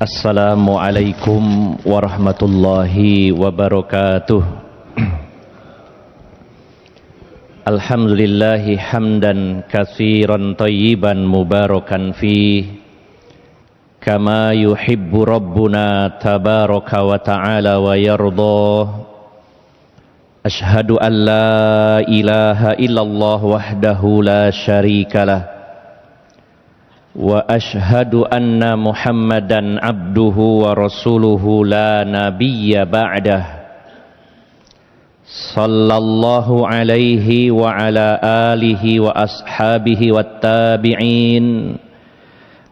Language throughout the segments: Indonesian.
Assalamualaikum warahmatullahi wabarakatuh. Alhamdulillahi hamdan katsiran thayyiban mubarakan fih kama yuhibbu rabbuna tabaraka wa ta'ala wa yarda. Ashhadu an la ilaha illallah wahdahu la syarikalah wa ashhadu anna Muhammadan abduhu wa rasuluhu la nabiyya ba'dah. Sallallahu alaihi wa ala alihi wa ashabihi wa tabi'in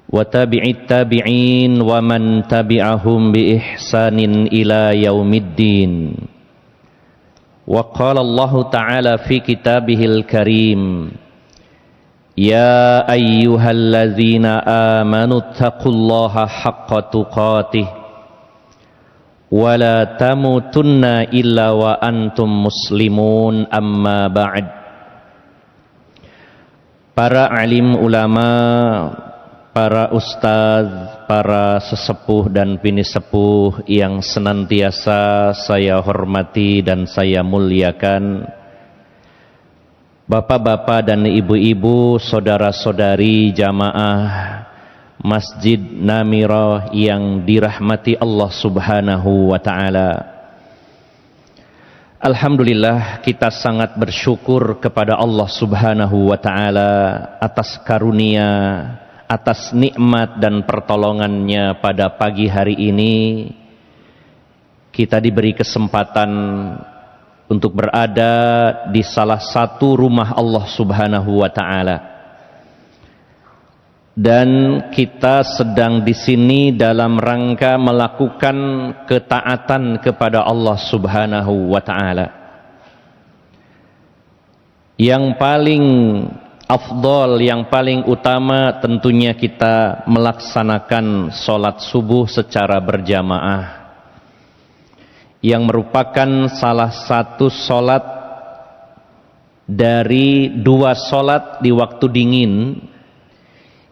wa tabi'it tabi'in wa man tabi'ahum bi ihsanin ila yaumiddin. Wa qala Allah ta'ala fi kitabihil karim, Ya ayyuhalladzina amanu taqullaha haqqa tuqatih wa la tamutunna illa wa antum muslimun, amma ba'd. Para alim ulama, para ustaz, para sesepuh dan bini sepuh yang senantiasa saya hormati dan saya muliakan, bapak-bapak dan ibu-ibu, saudara-saudari jamaah Masjid Namirah yang dirahmati Allah Subhanahu wa ta'ala. Alhamdulillah, kita sangat bersyukur kepada Allah Subhanahu wa ta'ala atas karunia, atas nikmat dan pertolongannya pada pagi hari ini. Kita diberi kesempatan untuk berada di salah satu rumah Allah Subhanahu wa ta'ala. Dan kita sedang di sini dalam rangka melakukan ketaatan kepada Allah Subhanahu wa ta'ala. Yang paling afdol, yang paling utama tentunya kita melaksanakan sholat subuh secara berjamaah, yang merupakan salah satu sholat dari dua sholat di waktu dingin,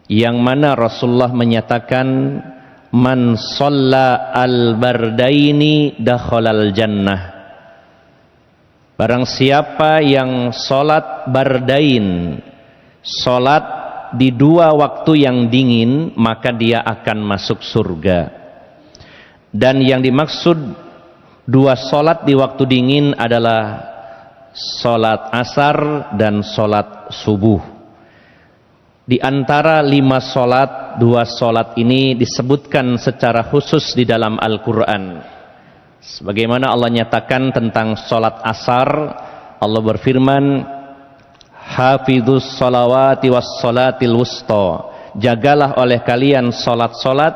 yang mana Rasulullah menyatakan man shalla al-bardaini dakhalal jannah. Barang siapa yang sholat bardain, sholat di dua waktu yang dingin, maka dia akan masuk surga. Dan yang dimaksud dua sholat di waktu dingin adalah sholat asar dan sholat subuh. Di antara 5 sholat, 2 sholat ini disebutkan secara khusus di dalam Al-Quran. Sebagaimana Allah nyatakan tentang sholat asar, Allah berfirman, Hafidhus sholawati was sholatil wusta. Jagalah oleh kalian sholat-sholat,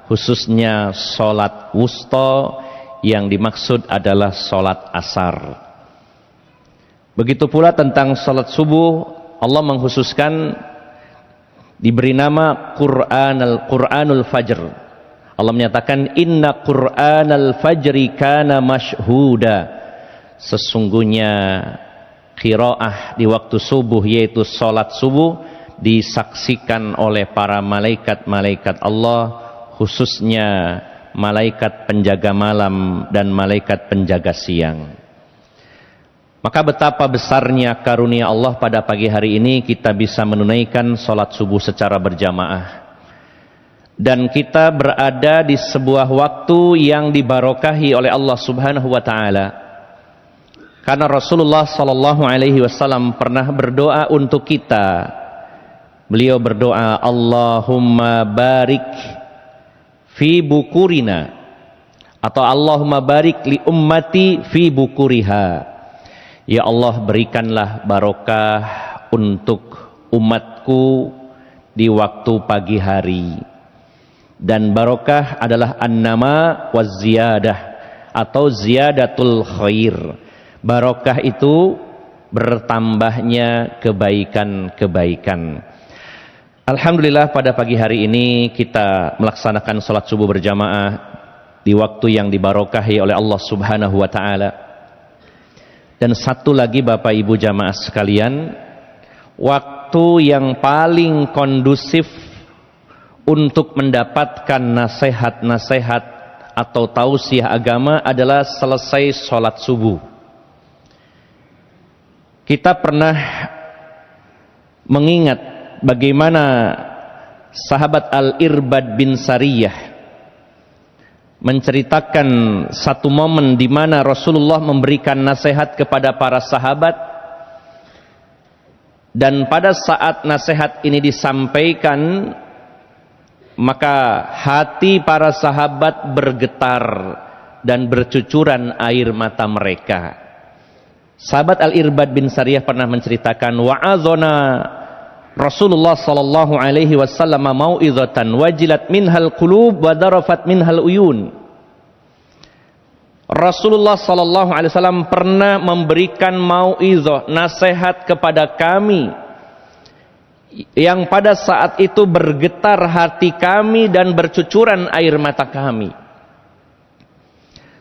khususnya sholat wusta, yang dimaksud adalah sholat asar. Begitu pula tentang sholat subuh, Allah mengkhususkan, diberi nama Qur'anul Fajr. Allah menyatakan, Inna Qur'anal Fajri kana mashhuda. Sesungguhnya qiraah di waktu subuh, yaitu sholat subuh, disaksikan oleh para malaikat-malaikat Allah, khususnya malaikat penjaga malam dan malaikat penjaga siang. Maka betapa besarnya karunia Allah pada pagi hari ini kita bisa menunaikan sholat subuh secara berjamaah. Dan kita berada di sebuah waktu yang dibarokahi oleh Allah Subhanahu wa ta'ala. Karena Rasulullah sallallahu alaihi wasallam pernah berdoa untuk kita. Beliau berdoa, Allahumma barik fi bukurina, atau Allahumma barik li ummati fi bukuriha. Ya Allah, berikanlah barokah untuk umatku di waktu pagi hari. Dan barokah adalah an-nama wa ziyadah, atau ziyadatul khair. Barokah itu bertambahnya kebaikan-kebaikan. Alhamdulillah, pada pagi hari ini kita melaksanakan sholat subuh berjamaah di waktu yang dibarokahi oleh Allah Subhanahu wa ta'ala. Dan satu lagi Bapak Ibu jamaah sekalian, waktu yang paling kondusif untuk mendapatkan nasihat-nasihat atau tausiah agama adalah selesai sholat subuh. Kita pernah mengingat bagaimana sahabat Al-Irbad bin Sariyah menceritakan satu momen di mana Rasulullah memberikan nasihat kepada para sahabat, dan pada saat nasihat ini disampaikan maka hati para sahabat bergetar dan bercucuran air mata mereka. Sahabat Al-Irbad bin Sariyah pernah menceritakan, wa'azona Rasulullah sallallahu alaihi wasallam mau'izatan wajilat minhal qulub wa darafat minhal uyun. Rasulullah sallallahu alaihi wasallam pernah memberikan mau'izah, nasihat kepada kami yang pada saat itu bergetar hati kami dan bercucuran air mata kami.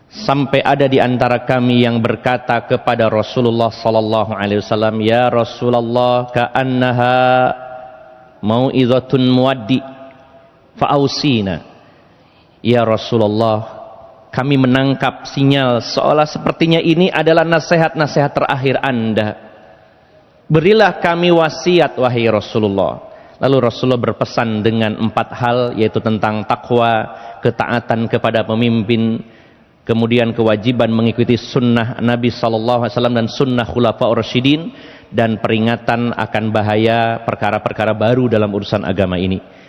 Sampai ada di antara kami yang berkata kepada Rasulullah sallallahu alaihi wasallam, ya Rasulullah, ka'annaha mau'izatun muwaddi fa'ausina. Ya Rasulullah, kami menangkap sinyal seolah sepertinya ini adalah nasihat-nasihat terakhir Anda. Berilah kami wasiat wahai Rasulullah. Lalu Rasulullah berpesan dengan 4 hal, yaitu tentang takwa, ketaatan kepada pemimpin, kemudian kewajiban mengikuti sunnah Nabi SAW dan sunnah Khulafaur Rasyidin, dan peringatan akan bahaya perkara-perkara baru dalam urusan agama ini.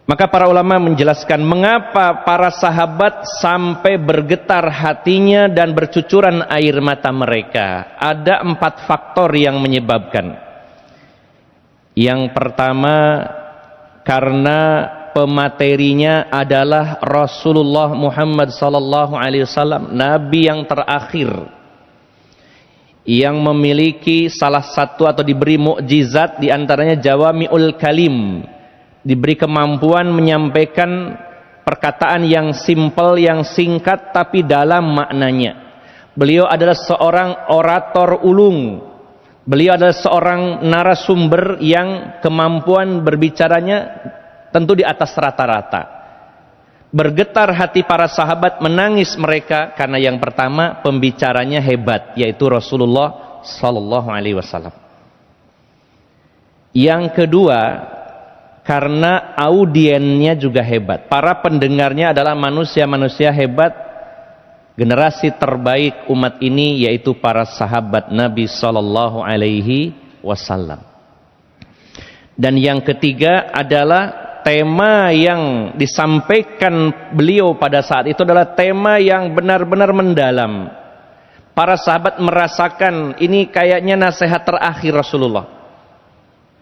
Maka para ulama menjelaskan mengapa para sahabat sampai bergetar hatinya dan bercucuran air mata mereka. Ada 4 faktor yang menyebabkan. Yang pertama, karena pematerinya adalah Rasulullah Muhammad sallallahu alaihi wasallam, nabi yang terakhir yang memiliki salah satu atau diberi mukjizat, di antaranya jawami'ul kalim, diberi kemampuan menyampaikan perkataan yang simpel, yang singkat tapi dalam maknanya. Beliau adalah seorang orator ulung. Beliau adalah seorang narasumber yang kemampuan berbicaranya tentu di atas rata-rata. Bergetar hati para sahabat, menangis mereka karena yang pertama pembicaranya hebat, yaitu Rasulullah sallallahu alaihi wasallam. Yang kedua, karena audiennya juga hebat. Para pendengarnya adalah manusia-manusia hebat, generasi terbaik umat ini, yaitu para sahabat Nabi sallallahu alaihi wasallam. Dan yang ketiga adalah tema yang disampaikan beliau pada saat itu adalah tema yang benar-benar mendalam. Para sahabat merasakan ini kayaknya nasihat terakhir Rasulullah,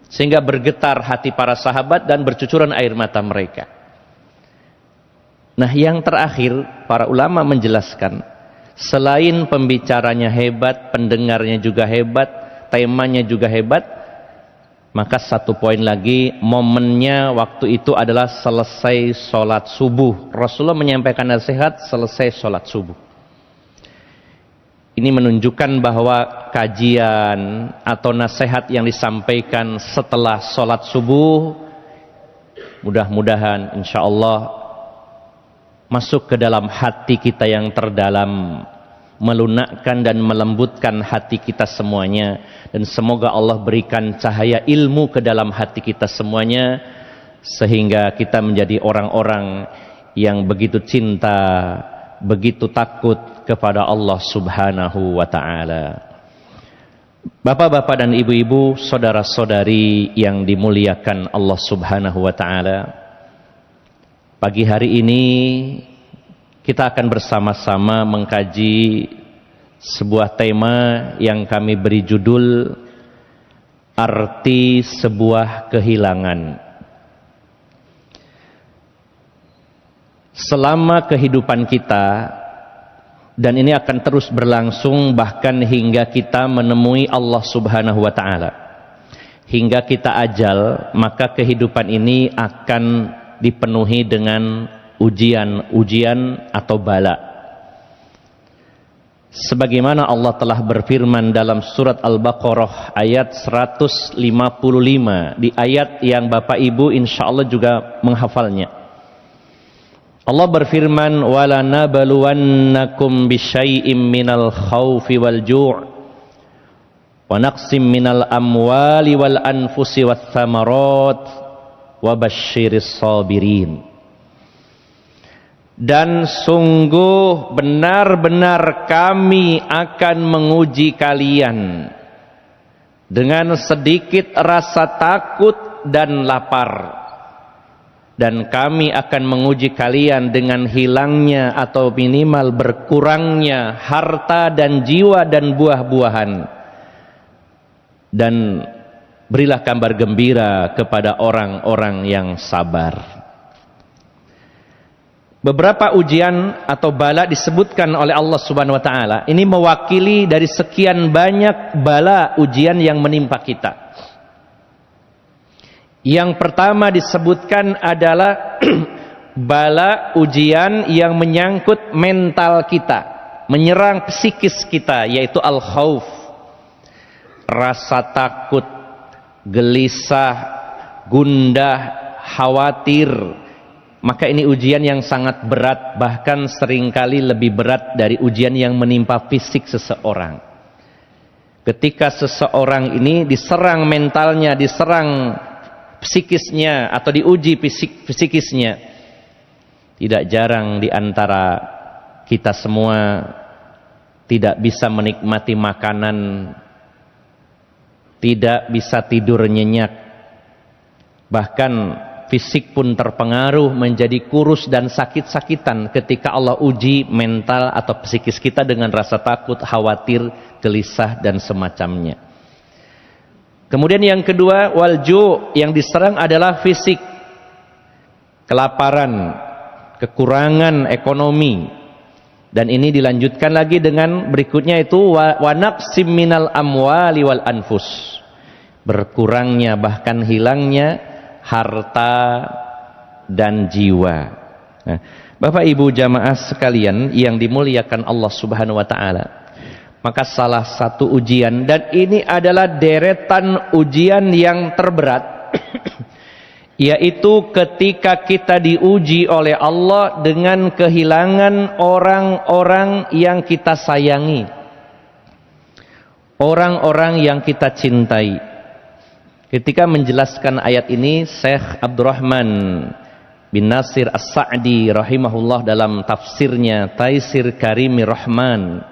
sehingga bergetar hati para sahabat dan bercucuran air mata mereka. Nah, yang terakhir, para ulama menjelaskan, selain pembicaranya hebat, pendengarnya juga hebat, temanya juga hebat, maka satu poin lagi, momennya waktu itu adalah selesai sholat subuh. Rasulullah menyampaikan nasihat selesai sholat subuh. Ini menunjukkan bahwa kajian atau nasihat yang disampaikan setelah sholat subuh, mudah-mudahan insya Allah masuk ke dalam hati kita yang terdalam, melunakkan dan melembutkan hati kita semuanya, dan semoga Allah berikan cahaya ilmu ke dalam hati kita semuanya, sehingga kita menjadi orang-orang yang begitu cinta, begitu takut kepada Allah subhanahu wa ta'ala. Bapak-bapak dan ibu-ibu, saudara-saudari yang dimuliakan Allah subhanahu wa ta'ala, pagi hari ini kita akan bersama-sama mengkaji sebuah tema yang kami beri judul Arti Sebuah Kehilangan. Selama kehidupan kita, dan ini akan terus berlangsung bahkan hingga kita menemui Allah subhanahu wa ta'ala, hingga kita ajal, maka kehidupan ini akan dipenuhi dengan ujian-ujian atau bala. Sebagaimana Allah telah berfirman dalam surat Al-Baqarah ayat 155, di ayat yang Bapak Ibu insyaallah juga menghafalnya. Allah berfirman, "Wala nabluwannakum bisyai'im minal khaufi wal ju' wa naqsim minal amwali wal anfusi wath thamarat wa basyiris sabirin." Dan sungguh benar-benar kami akan menguji kalian dengan sedikit rasa takut dan lapar, dan kami akan menguji kalian dengan hilangnya atau minimal berkurangnya harta dan jiwa dan buah-buahan, dan berilah kabar gembira kepada orang-orang yang sabar. Beberapa ujian atau bala disebutkan oleh Allah Subhanahu wa taala. Ini mewakili dari sekian banyak bala ujian yang menimpa kita. Yang pertama disebutkan adalah bala ujian yang menyangkut mental kita, menyerang psikis kita, yaitu al-khauf. Rasa takut, gelisah, gundah, khawatir. Maka ini ujian yang sangat berat, bahkan seringkali lebih berat dari ujian yang menimpa fisik seseorang. Ketika seseorang ini diserang mentalnya, diserang psikisnya atau diuji psikisnya, tidak jarang di antara kita semua tidak bisa menikmati makanan, tidak bisa tidur nyenyak, bahkan fisik pun terpengaruh menjadi kurus dan sakit-sakitan ketika Allah uji mental atau psikis kita dengan rasa takut, khawatir, gelisah dan semacamnya. Kemudian yang kedua, walju, yang diserang adalah fisik, kelaparan, kekurangan ekonomi. Dan ini dilanjutkan lagi dengan berikutnya, itu wa naqsim minal amwali wal anfus, berkurangnya bahkan hilangnya harta dan jiwa. Nah, Bapak Ibu jamaah sekalian yang dimuliakan Allah Subhanahu wa taala, maka salah satu ujian, dan ini adalah deretan ujian yang terberat yaitu ketika kita diuji oleh Allah dengan kehilangan orang-orang yang kita sayangi, orang-orang yang kita cintai. Ketika menjelaskan ayat ini, Syekh Abdurrahman bin Nasir As-Sa'di rahimahullah dalam tafsirnya Taisir Karimi Rahman,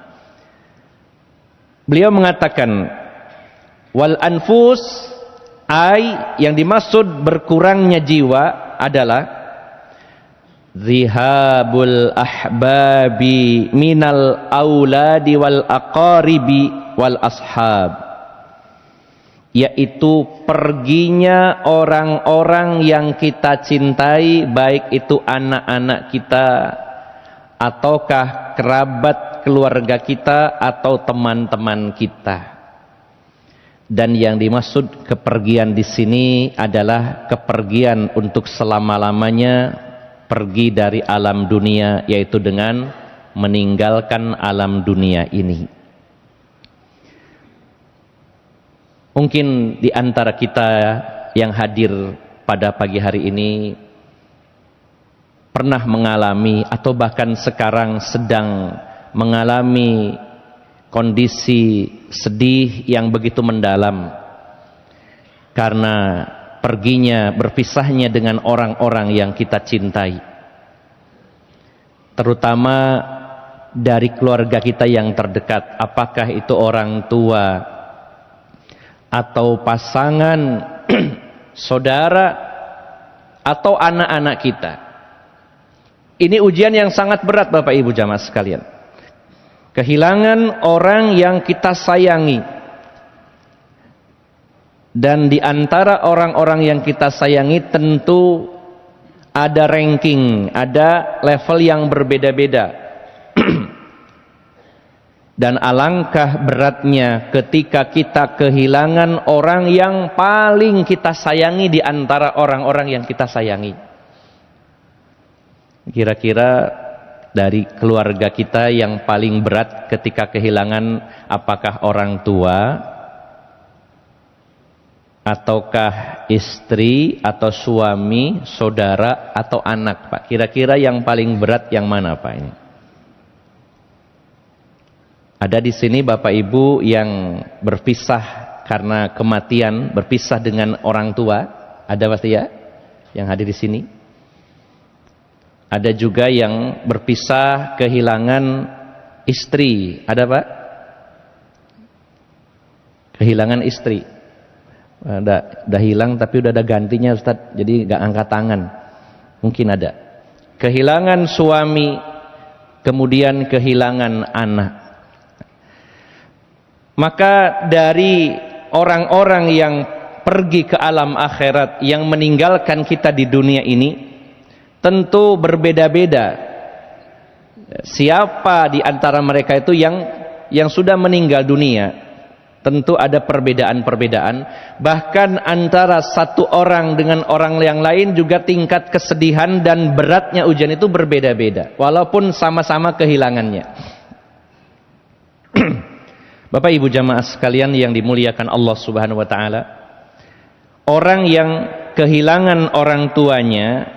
beliau mengatakan, wal anfus, yang dimaksud berkurangnya jiwa adalah zihabul ahbabi minal auladi wal aqaribi wal ashab, yaitu perginya orang-orang yang kita cintai, baik itu anak-anak kita ataukah kerabat keluarga kita atau teman-teman kita. Dan yang dimaksud kepergian di sini adalah kepergian untuk selama-lamanya, pergi dari alam dunia, yaitu dengan meninggalkan alam dunia ini. Mungkin di antara kita yang hadir pada pagi hari ini pernah mengalami atau bahkan sekarang sedang mengalami kondisi sedih yang begitu mendalam karena perginya, berpisahnya dengan orang-orang yang kita cintai, terutama dari keluarga kita yang terdekat, apakah itu orang tua atau pasangan, saudara, atau anak-anak kita. Ini ujian yang sangat berat Bapak Ibu jamaah sekalian. Kehilangan orang yang kita sayangi. Dan di antara orang-orang yang kita sayangi tentu ada ranking, ada level yang berbeda-beda. Dan alangkah beratnya ketika kita kehilangan orang yang paling kita sayangi di antara orang-orang yang kita sayangi. Kira-kira dari keluarga kita yang paling berat ketika kehilangan, apakah orang tua, ataukah istri, atau suami, saudara, atau anak, Pak? Kira-kira yang paling berat yang mana, Pak? Ini ada di sini Bapak Ibu yang berpisah karena kematian, berpisah dengan orang tua, ada pasti ya, yang hadir di sini. Ada juga yang berpisah kehilangan istri. Ada Pak? Kehilangan istri. Udah hilang tapi udah ada gantinya Ustadz. Jadi gak angkat tangan. Mungkin ada. Kehilangan suami. Kemudian kehilangan anak. Maka dari orang-orang yang pergi ke alam akhirat, yang meninggalkan kita di dunia ini, tentu berbeda-beda. Siapa di antara mereka itu yang sudah meninggal dunia, tentu ada perbedaan-perbedaan. Bahkan antara satu orang dengan orang yang lain juga tingkat kesedihan dan beratnya ujian itu berbeda-beda, walaupun sama-sama kehilangannya. Bapak Ibu jamaah sekalian yang dimuliakan Allah Subhanahu wa taala, orang yang kehilangan orang tuanya,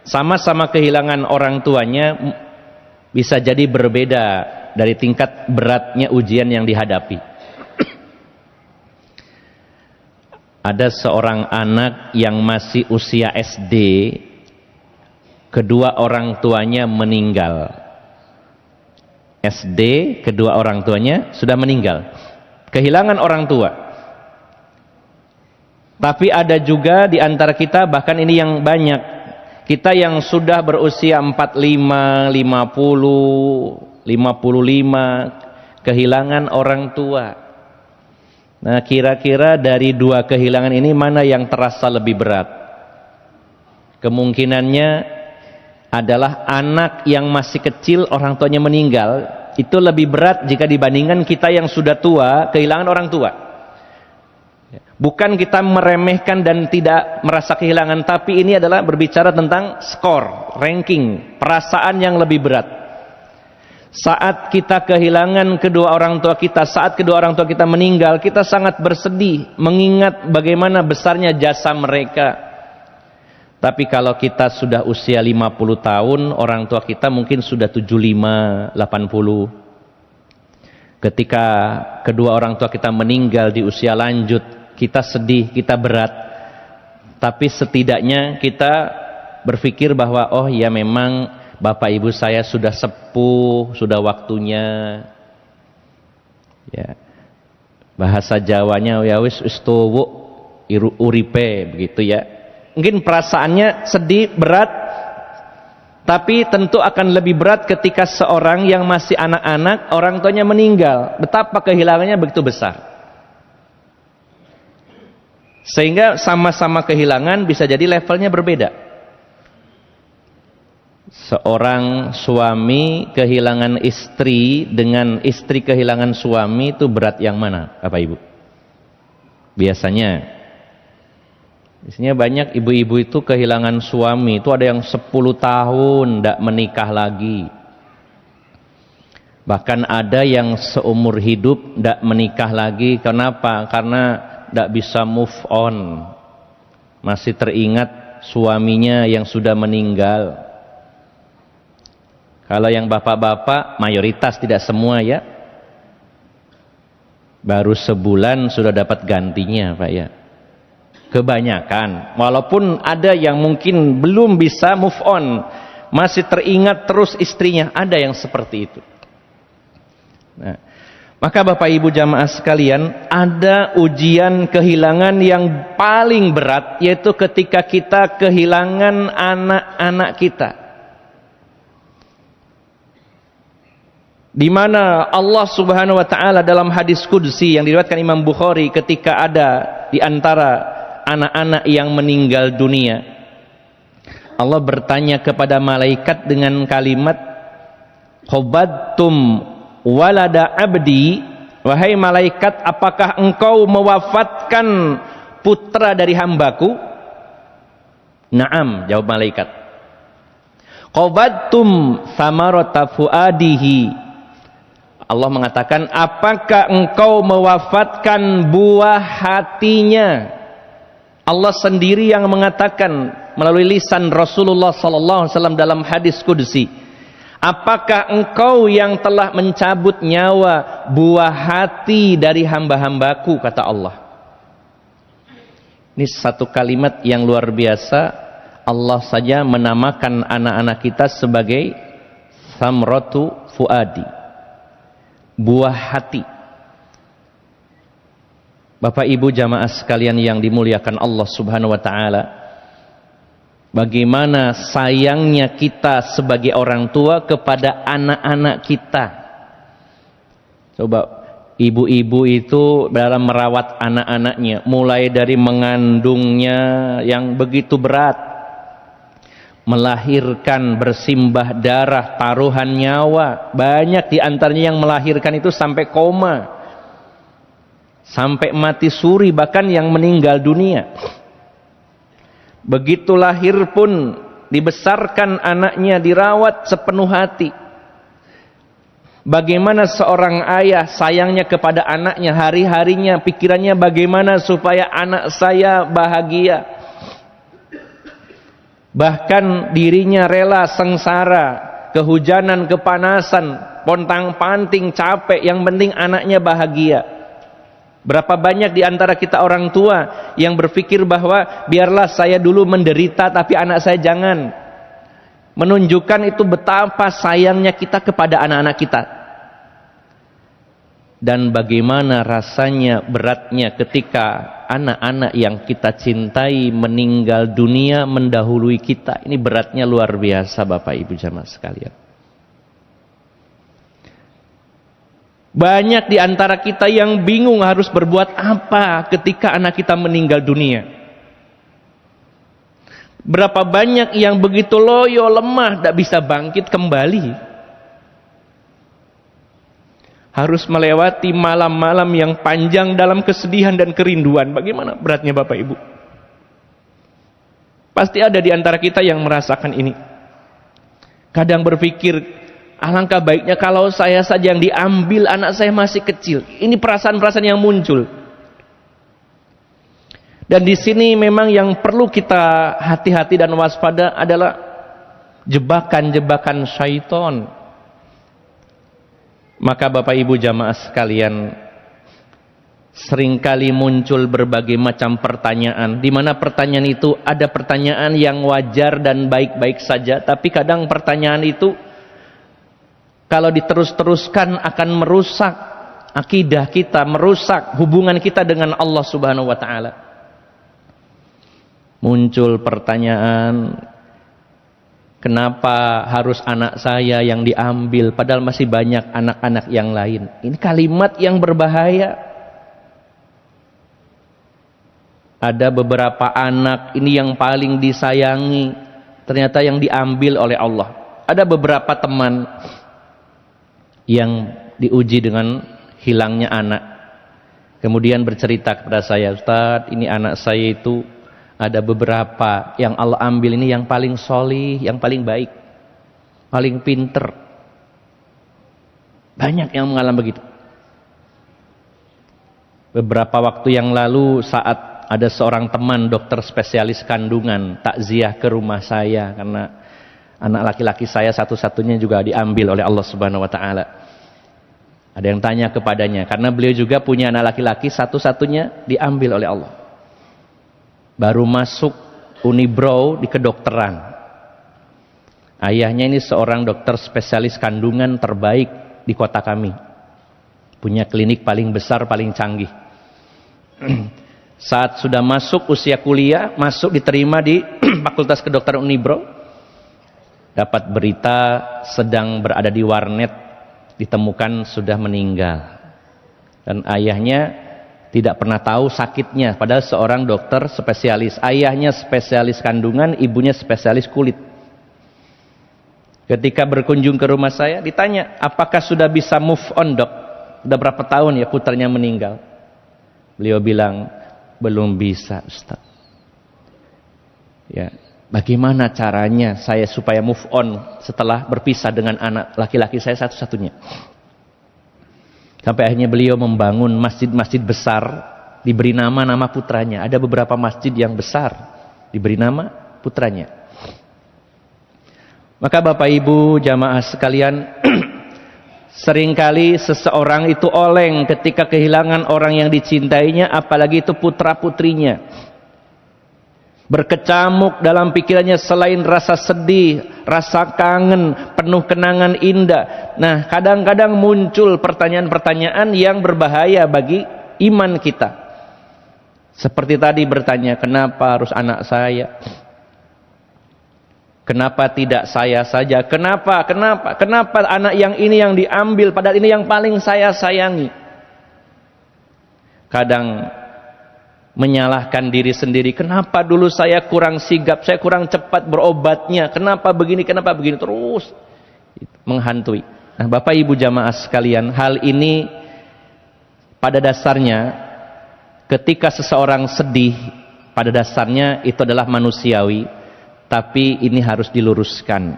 sama-sama kehilangan orang tuanya, bisa jadi berbeda dari tingkat beratnya ujian yang dihadapi. Ada seorang anak yang masih usia SD, kedua orang tuanya meninggal. SD, kedua orang tuanya sudah meninggal, kehilangan orang tua. Tapi ada juga di antara kita, bahkan ini yang banyak, kita yang sudah berusia 45, 50, 55, kehilangan orang tua. Nah, kira-kira dari dua kehilangan ini mana yang terasa lebih berat? Kemungkinannya adalah anak yang masih kecil orang tuanya meninggal, itu lebih berat jika dibandingkan kita yang sudah tua kehilangan orang tua. Bukan kita meremehkan dan tidak merasa kehilangan, tapi ini adalah berbicara tentang skor, ranking, perasaan yang lebih berat. Saat kita kehilangan kedua orang tua kita, saat kedua orang tua kita meninggal, kita sangat bersedih mengingat bagaimana besarnya jasa mereka. Tapi kalau kita sudah usia 50 tahun, orang tua kita mungkin sudah 75, 80. Ketika kedua orang tua kita meninggal di usia lanjut, kita sedih, kita berat. Tapi setidaknya kita berpikir bahwa oh ya memang bapak ibu saya sudah sepuh, sudah waktunya. Ya. Bahasa Jawanya ya wis tuwuk uripe begitu ya. Mungkin perasaannya sedih, berat, tapi tentu akan lebih berat ketika seorang yang masih anak-anak, orang tuanya meninggal. Betapa kehilangannya begitu besar. Sehingga sama-sama kehilangan bisa jadi levelnya berbeda. Seorang suami kehilangan istri dengan istri kehilangan suami itu berat yang mana, Bapak Ibu? Biasanya banyak ibu-ibu itu kehilangan suami, itu ada yang 10 tahun tidak menikah lagi. Bahkan ada yang seumur hidup tidak menikah lagi. Kenapa? Karena tidak bisa move on. Masih teringat suaminya yang sudah meninggal. Kalau yang bapak-bapak, mayoritas tidak semua ya. Baru sebulan sudah dapat gantinya Pak ya. Kebanyakan, walaupun ada yang mungkin belum bisa move on, masih teringat terus istrinya, ada yang seperti itu. Nah, maka Bapak Ibu jamaah sekalian, ada ujian kehilangan yang paling berat, yaitu ketika kita kehilangan anak-anak kita. Di mana Allah Subhanahu wa taala dalam hadis qudsi yang diriwayatkan Imam Bukhari, ketika ada di antara anak-anak yang meninggal dunia, Allah bertanya kepada malaikat dengan kalimat, "Khabadtum walada abdi?" Wahai malaikat, apakah engkau mewafatkan putra dari hambaku? Naam, jawab malaikat. Qabattum samarata fuadihi. Allah mengatakan, apakah engkau mewafatkan buah hatinya? Allah sendiri yang mengatakan melalui lisan Rasulullah sallallahu alaihi wasallam dalam hadis qudsi, apakah engkau yang telah mencabut nyawa buah hati dari hamba-hambaku, kata Allah. Ini satu kalimat yang luar biasa. Allah saja menamakan anak-anak kita sebagai samratu fuadi, buah hati. Bapak Ibu jamaah sekalian yang dimuliakan Allah Subhanahu wa taala, bagaimana sayangnya kita sebagai orang tua kepada anak-anak kita. Coba ibu-ibu itu dalam merawat anak-anaknya, mulai dari mengandungnya yang begitu berat, melahirkan, bersimbah darah, taruhan nyawa. Banyak di antaranya yang melahirkan itu sampai koma, sampai mati suri, bahkan yang meninggal dunia. Begitu lahir pun dibesarkan anaknya, dirawat sepenuh hati. Bagaimana seorang ayah sayangnya kepada anaknya, hari-harinya pikirannya bagaimana supaya anak saya bahagia. Bahkan dirinya rela sengsara, kehujanan, kepanasan, pontang-panting, capek, yang penting anaknya bahagia. Berapa banyak di antara kita orang tua yang berpikir bahwa biarlah saya dulu menderita tapi anak saya jangan. Menunjukkan itu betapa sayangnya kita kepada anak-anak kita. Dan bagaimana rasanya beratnya ketika anak-anak yang kita cintai meninggal dunia mendahului kita. Ini beratnya luar biasa Bapak Ibu jamaah sekalian. Banyak di antara kita yang bingung harus berbuat apa ketika anak kita meninggal dunia. Berapa banyak yang begitu loyo, lemah, tidak bisa bangkit kembali. Harus melewati malam-malam yang panjang dalam kesedihan dan kerinduan. Bagaimana beratnya Bapak Ibu? Pasti ada di antara kita yang merasakan ini. Kadang berpikir, alangkah baiknya kalau saya saja yang diambil, anak saya masih kecil. Ini perasaan-perasaan yang muncul. Dan di sini memang yang perlu kita hati-hati dan waspada adalah jebakan-jebakan syaitan. Maka Bapak Ibu jamaah sekalian, seringkali muncul berbagai macam pertanyaan, di mana pertanyaan itu ada pertanyaan yang wajar dan baik-baik saja, tapi kadang pertanyaan itu kalau diterus-teruskan akan merusak akidah kita, merusak hubungan kita dengan Allah Subhanahu wa taala. Muncul pertanyaan, kenapa harus anak saya yang diambil padahal masih banyak anak-anak yang lain? Ini kalimat yang berbahaya. Ada beberapa anak ini yang paling disayangi, ternyata yang diambil oleh Allah. Ada beberapa teman yang diuji dengan hilangnya anak, kemudian bercerita kepada saya, Ustaz, ini anak saya itu ada beberapa yang Allah ambil, ini yang paling solih, yang paling baik, paling pinter. Banyak yang mengalami begitu. Beberapa waktu yang lalu saat ada seorang teman dokter spesialis kandungan takziah ke rumah saya karena anak laki-laki saya satu-satunya juga diambil oleh Allah Subhanahu wa taala. Ada yang tanya kepadanya karena beliau juga punya anak laki-laki satu-satunya diambil oleh Allah. Baru masuk Unibrow di kedokteran. Ayahnya ini seorang dokter spesialis kandungan terbaik di kota kami. Punya klinik paling besar, paling canggih. Saat sudah masuk usia kuliah, masuk diterima di Fakultas Kedokteran Unibrow, dapat berita sedang berada di warnet, ditemukan sudah meninggal. Dan ayahnya tidak pernah tahu sakitnya, padahal seorang dokter spesialis. Ayahnya spesialis kandungan, ibunya spesialis kulit. Ketika berkunjung ke rumah saya, ditanya, apakah sudah bisa move on dok? Sudah berapa tahun ya putranya meninggal? Beliau bilang, belum bisa Ustaz. Ya, Bagaimana caranya saya supaya move on setelah berpisah dengan anak laki-laki saya satu-satunya. Sampai akhirnya beliau membangun masjid-masjid besar, diberi nama putranya. Ada beberapa masjid yang besar, diberi nama putranya. Maka Bapak Ibu jamaah sekalian, seringkali seseorang itu oleng ketika kehilangan orang yang dicintainya, apalagi itu putra-putrinya. Berkecamuk dalam pikirannya selain rasa sedih, rasa kangen, penuh kenangan indah. Nah, kadang-kadang muncul pertanyaan-pertanyaan yang berbahaya bagi iman kita. Seperti tadi bertanya, kenapa harus anak saya? Kenapa tidak saya saja? Kenapa anak yang ini yang diambil, padahal ini yang paling saya sayangi? Kadang menyalahkan diri sendiri, kenapa dulu saya kurang sigap, saya kurang cepat berobatnya, kenapa begini, terus menghantui. Nah, Bapak Ibu jamaah sekalian, hal ini pada dasarnya ketika seseorang sedih, pada dasarnya itu adalah manusiawi, tapi ini harus diluruskan.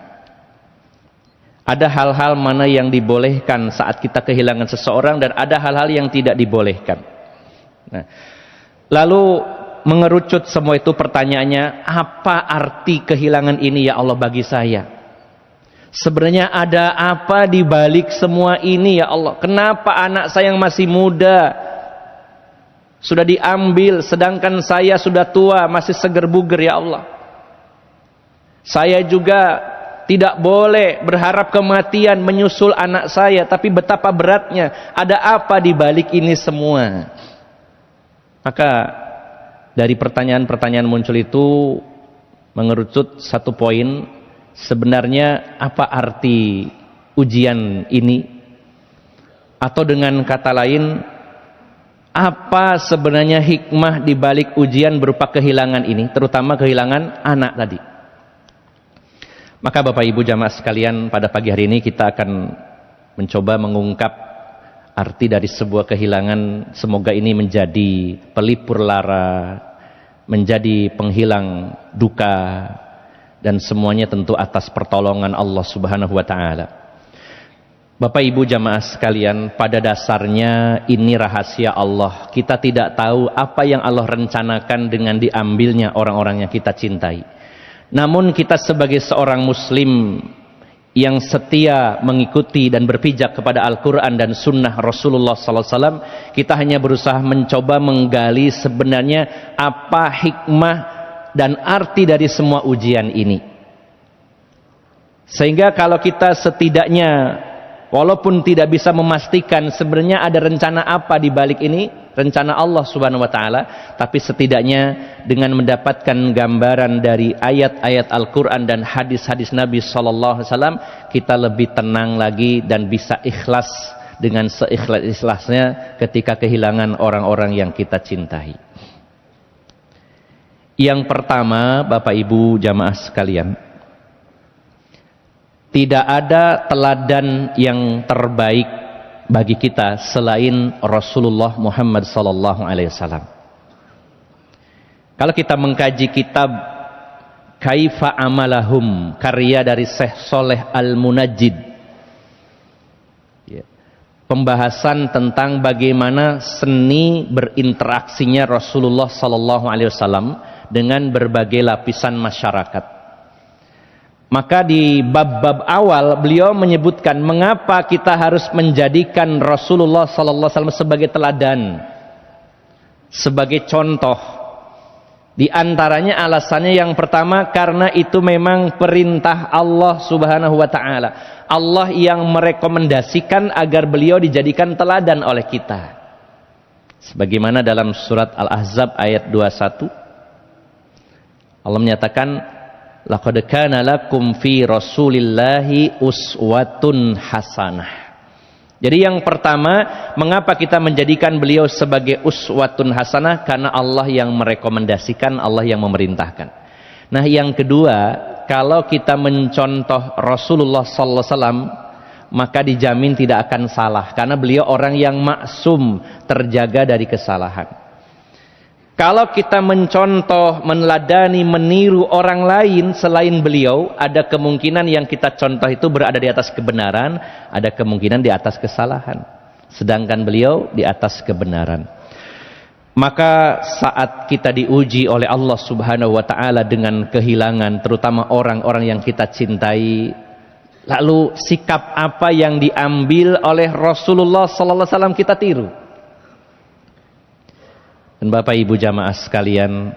Ada hal-hal mana yang dibolehkan saat kita kehilangan seseorang, dan ada hal-hal yang tidak dibolehkan. Nah, lalu mengerucut semua itu pertanyaannya, apa arti kehilangan ini ya Allah bagi saya? Sebenarnya ada apa di balik semua ini ya Allah? Kenapa anak saya yang masih muda sudah diambil, sedangkan saya sudah tua, masih seger buger ya Allah? Saya juga tidak boleh berharap kematian menyusul anak saya, tapi betapa beratnya. Ada apa di balik ini semua? Maka dari pertanyaan-pertanyaan muncul itu mengerucut satu poin, sebenarnya apa arti ujian ini? Atau dengan kata lain, apa sebenarnya hikmah di balik ujian berupa kehilangan ini, terutama kehilangan anak tadi? Maka Bapak Ibu jamaah sekalian, pada pagi hari ini kita akan mencoba mengungkap arti dari sebuah kehilangan. Semoga ini menjadi pelipur lara, menjadi penghilang duka, dan semuanya tentu atas pertolongan Allah Subhanahu wa taala. Bapak Ibu jamaah sekalian, pada dasarnya ini rahasia Allah. Kita tidak tahu apa yang Allah rencanakan dengan diambilnya orang-orang yang kita cintai. Namun kita sebagai seorang muslim yang setia mengikuti dan berpijak kepada Al-Quran dan Sunnah Rasulullah SAW, kita hanya berusaha mencoba menggali sebenarnya apa hikmah dan arti dari semua ujian ini. Sehingga kalau kita setidaknya, walaupun tidak bisa memastikan sebenarnya ada rencana apa di balik ini, rencana Allah Subhanahu wa taala, tapi setidaknya dengan mendapatkan gambaran dari ayat-ayat Al-Qur'an dan hadis-hadis Nabi sallallahu alaihi wasallam, kita lebih tenang lagi dan bisa ikhlas dengan seikhlas-ikhlasnya ketika kehilangan orang-orang yang kita cintai. Yang pertama, Bapak Ibu jamaah sekalian, tidak ada teladan yang terbaik bagi kita selain Rasulullah Muhammad sallallahu alaihi wasallam. Kalau kita mengkaji kitab Kaifa Amalahum, karya dari Syekh Soleh Al-Munajjid, pembahasan tentang bagaimana seni berinteraksinya Rasulullah sallallahu alaihi wasallam dengan berbagai lapisan masyarakat. Maka di bab-bab awal beliau menyebutkan mengapa kita harus menjadikan Rasulullah sallallahu alaihi wasallam sebagai teladan, sebagai contoh. Di antaranya alasannya yang pertama, karena itu memang perintah Allah Subhanahu wa taala. Allah yang merekomendasikan agar beliau dijadikan teladan oleh kita. Sebagaimana dalam surat Al-Ahzab ayat 21, Allah menyatakan, laqad kana lakum fi rasulillahi uswatun hasanah. Jadi yang pertama, mengapa kita menjadikan beliau sebagai uswatun hasanah? Karena Allah yang merekomendasikan, Allah yang memerintahkan. Nah, yang kedua, kalau kita mencontoh Rasulullah sallallahu alaihi wasallam, maka dijamin tidak akan salah, karena beliau orang yang maksum, terjaga dari kesalahan. Kalau kita mencontoh, meneladani, meniru orang lain selain beliau, ada kemungkinan yang kita contoh itu berada di atas kebenaran, ada kemungkinan di atas kesalahan. Sedangkan beliau di atas kebenaran. Maka saat kita diuji oleh Allah Subhanahu wa taala dengan kehilangan, terutama orang-orang yang kita cintai, lalu sikap apa yang diambil oleh Rasulullah sallallahu alaihi wasallam kita tiru. Dan Bapak Ibu jamaah sekalian,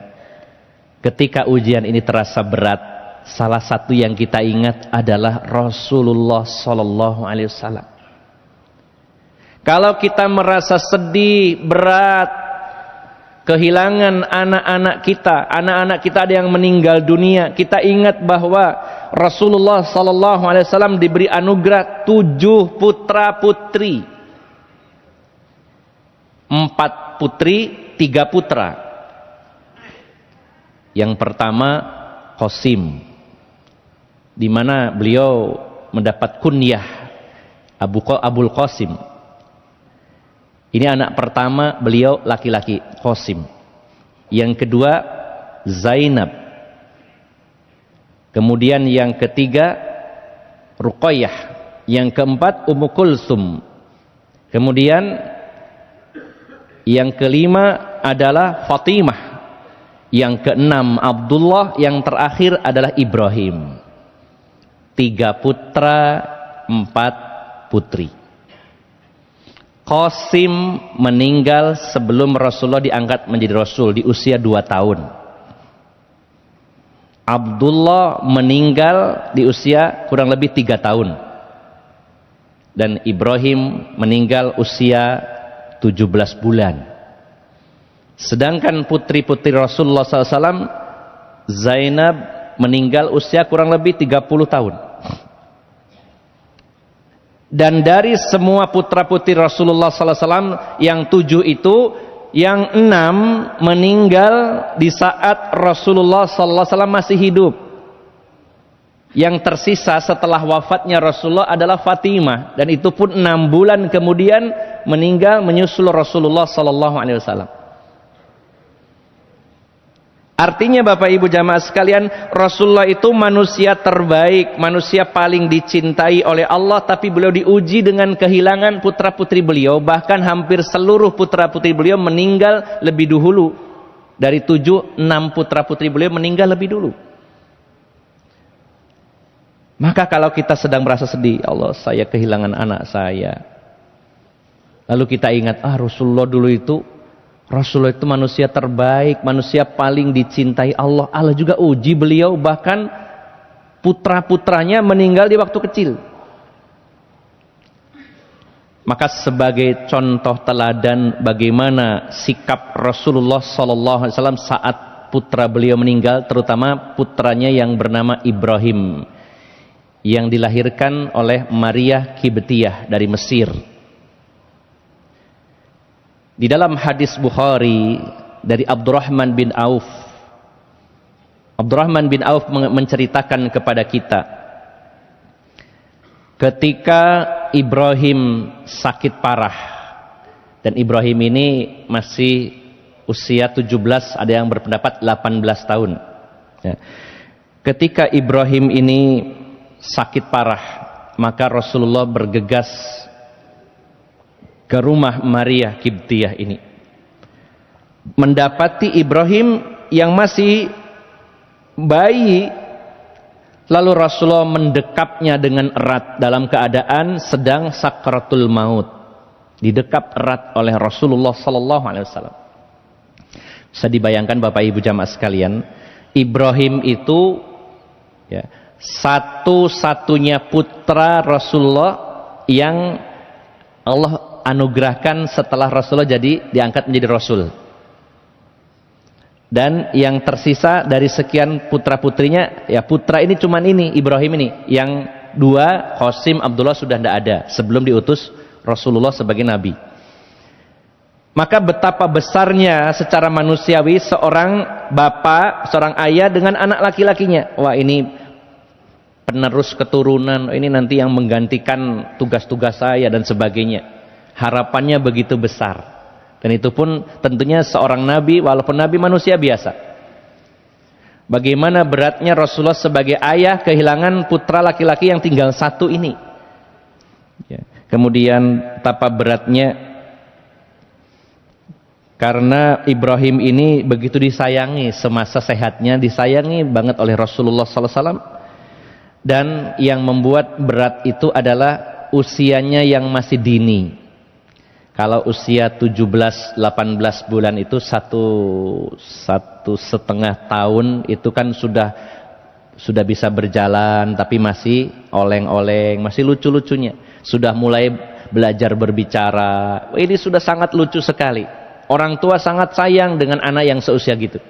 ketika ujian ini terasa berat, salah satu yang kita ingat adalah Rasulullah sallallahu alaihi wasallam. Kalau kita merasa sedih, berat, kehilangan anak-anak kita ada yang meninggal dunia, kita ingat bahwa Rasulullah sallallahu alaihi wasallam diberi anugerah 7 putra putri, 4 putri, 3 putra. Yang pertama Qasim, di mana beliau mendapat kunyah Abul Qasim. Ini anak pertama beliau laki-laki, Qasim. Yang kedua Zainab. Kemudian yang ketiga Ruqayyah. Yang keempat Ummu Kulsum. Kemudian yang kelima adalah Fatimah. Yang keenam Abdullah. Yang terakhir adalah Ibrahim. 3 putra, 4 putri. Qasim meninggal sebelum Rasulullah diangkat menjadi Rasul di usia 2 tahun. Abdullah meninggal di usia kurang lebih 3 tahun. Dan Ibrahim meninggal usia 17 bulan. Sedangkan putri-putri Rasulullah SAW, Zainab meninggal usia kurang lebih 30 tahun. Dan dari semua putra-putri Rasulullah SAW yang 7 itu, yang 6 meninggal di saat Rasulullah SAW masih hidup. Yang tersisa setelah wafatnya Rasulullah adalah Fatimah, dan itu pun 6 bulan kemudian meninggal menyusul Rasulullah SAW. Artinya Bapak Ibu jamaah sekalian, Rasulullah itu manusia terbaik, manusia paling dicintai oleh Allah, tapi beliau diuji dengan kehilangan putra-putri beliau. Bahkan hampir seluruh putra-putri beliau meninggal lebih dahulu. Dari 7, 6 putra-putri beliau meninggal lebih dulu. Maka kalau kita sedang merasa sedih, Allah, saya kehilangan anak saya. Lalu kita ingat, Rasulullah dulu itu, Rasulullah itu manusia terbaik, manusia paling dicintai Allah. Allah juga uji beliau, bahkan putra-putranya meninggal di waktu kecil. Maka sebagai contoh teladan bagaimana sikap Rasulullah SAW saat putra beliau meninggal, terutama putranya yang bernama Ibrahim, yang dilahirkan oleh Maria Kibtiyah dari Mesir. Di dalam hadis Bukhari dari Abdurrahman bin Auf, Abdurrahman bin Auf menceritakan kepada kita, ketika Ibrahim sakit parah, dan Ibrahim ini masih usia 17, ada yang berpendapat 18 tahun. Ketika Ibrahim ini sakit parah, maka Rasulullah bergegas ke rumah Maria Kibtiyah ini, mendapati Ibrahim yang masih bayi. Lalu Rasulullah mendekapnya dengan erat dalam keadaan sedang sakratul maut, didekap erat oleh Rasulullah SAW. Bisa dibayangkan Bapak Ibu jamaah sekalian, Ibrahim itu satu-satunya putra Rasulullah yang Allah anugerahkan setelah Rasulullah diangkat menjadi Rasul. Dan yang tersisa dari sekian putra-putrinya, putra ini cuman ini, Ibrahim ini. Yang 2, Qasim, Abdullah sudah tidak ada sebelum diutus Rasulullah sebagai Nabi. Maka betapa besarnya secara manusiawi seorang bapak, seorang ayah dengan anak laki-lakinya. Wah, ini penerus keturunan, ini nanti yang menggantikan tugas-tugas saya dan sebagainya. Harapannya begitu besar. Dan itu pun tentunya seorang nabi, walaupun nabi manusia biasa. Bagaimana beratnya Rasulullah sebagai ayah kehilangan putra laki-laki yang tinggal satu ini. Ya. Kemudian betapa beratnya karena Ibrahim ini begitu disayangi semasa sehatnya, disayangi banget oleh Rasulullah SAW. Dan yang membuat berat itu adalah usianya yang masih dini. Kalau usia 17-18 bulan itu satu setengah tahun itu kan sudah bisa berjalan, tapi masih oleng-oleng, masih lucu-lucunya. Sudah mulai belajar berbicara. Ini sudah sangat lucu sekali. Orang tua sangat sayang dengan anak yang seusia gitu.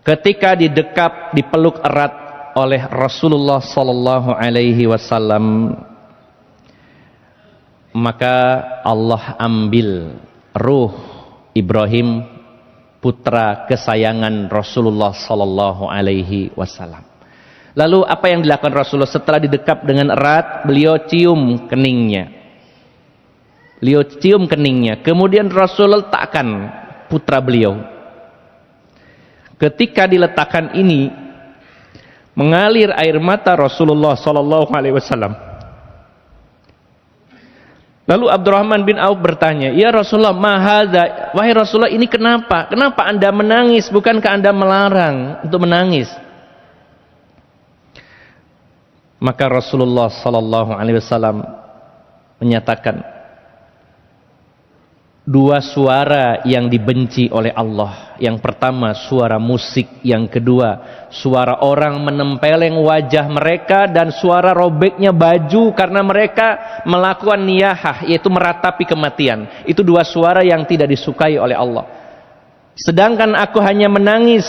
Ketika didekap, dipeluk erat oleh Rasulullah sallallahu alaihi wasallam, maka Allah ambil ruh Ibrahim, putra kesayangan Rasulullah sallallahu alaihi wasallam. Lalu apa yang dilakukan Rasulullah setelah didekap dengan erat? Beliau cium keningnya. Kemudian Rasulullah letakkan putra beliau. Ketika diletakkan ini, mengalir air mata Rasulullah sallallahu alaihi wasallam. Lalu Abdurrahman bin Auf bertanya, "Ya Rasulullah, mahadza? Wahai Rasulullah, ini kenapa? Kenapa Anda menangis? Bukankah Anda melarang untuk menangis?" Maka Rasulullah sallallahu alaihi wasallam menyatakan, dua suara yang dibenci oleh Allah. Yang pertama suara musik, yang kedua suara orang menempeleng wajah mereka, dan suara robeknya baju karena mereka melakukan niyahah, yaitu meratapi kematian. Itu dua suara yang tidak disukai oleh Allah. Sedangkan aku hanya menangis,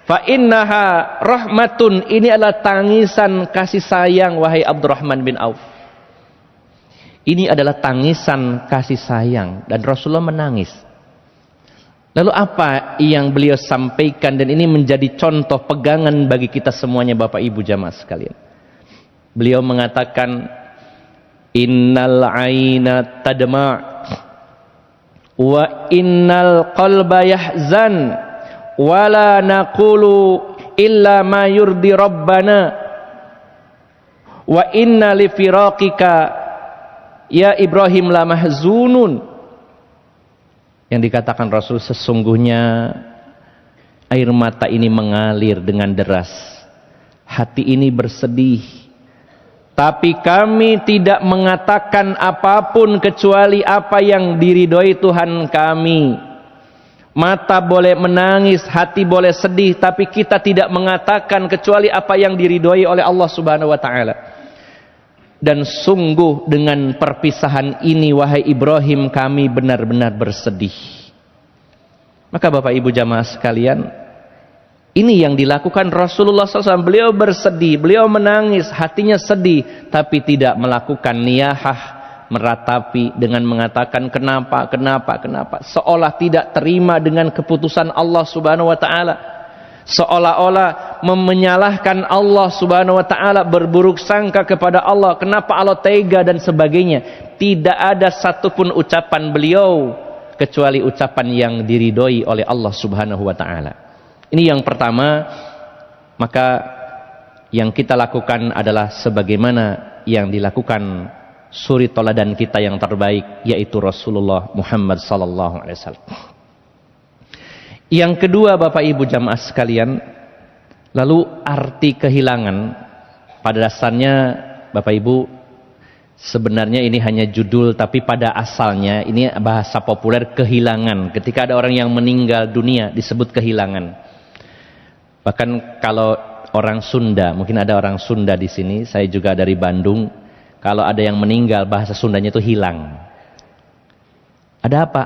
fa innaha rahmatun, ini adalah tangisan kasih sayang wahai Abdurrahman bin Auf. Ini adalah tangisan kasih sayang, dan Rasulullah menangis. Lalu apa yang beliau sampaikan, dan ini menjadi contoh pegangan bagi kita semuanya Bapak Ibu jamaah sekalian. Beliau mengatakan, innal aina tadma wa innal qalba yahzan wala naqulu illa ma yurdi rabbana wa inna li firaqika ya Ibrahim la mahzunun. Yang dikatakan Rasul, sesungguhnya air mata ini mengalir dengan deras, hati ini bersedih, tapi kami tidak mengatakan apapun kecuali apa yang diridhoi Tuhan kami. Mata boleh menangis, hati boleh sedih, tapi kita tidak mengatakan kecuali apa yang diridhoi oleh Allah Subhanahu wa taala. Dan sungguh dengan perpisahan ini wahai Ibrahim, kami benar-benar bersedih. Maka Bapak Ibu jamaah sekalian, ini yang dilakukan Rasulullah SAW. Beliau bersedih, beliau menangis, hatinya sedih, tapi tidak melakukan niyahah, meratapi dengan mengatakan kenapa. Seolah tidak terima dengan keputusan Allah Subhanahu wa taala. Seolah-olah menyalahkan Allah Subhanahu wa taala, berburuk sangka kepada Allah, kenapa Allah tega dan sebagainya. Tidak ada satupun ucapan beliau kecuali ucapan yang diridhoi oleh Allah Subhanahu wa taala. Ini yang pertama. Maka yang kita lakukan adalah sebagaimana yang dilakukan suri toladan kita yang terbaik, yaitu Rasulullah Muhammad sallallahu alaihi wasallam. Yang kedua Bapak Ibu jamaah sekalian, lalu arti kehilangan. Pada dasarnya Bapak Ibu, sebenarnya ini hanya judul, tapi pada asalnya ini bahasa populer kehilangan. Ketika ada orang yang meninggal dunia disebut kehilangan. Bahkan kalau orang Sunda, mungkin ada orang Sunda di sini, saya juga dari Bandung. Kalau ada yang meninggal, bahasa Sundanya itu hilang. Ada apa?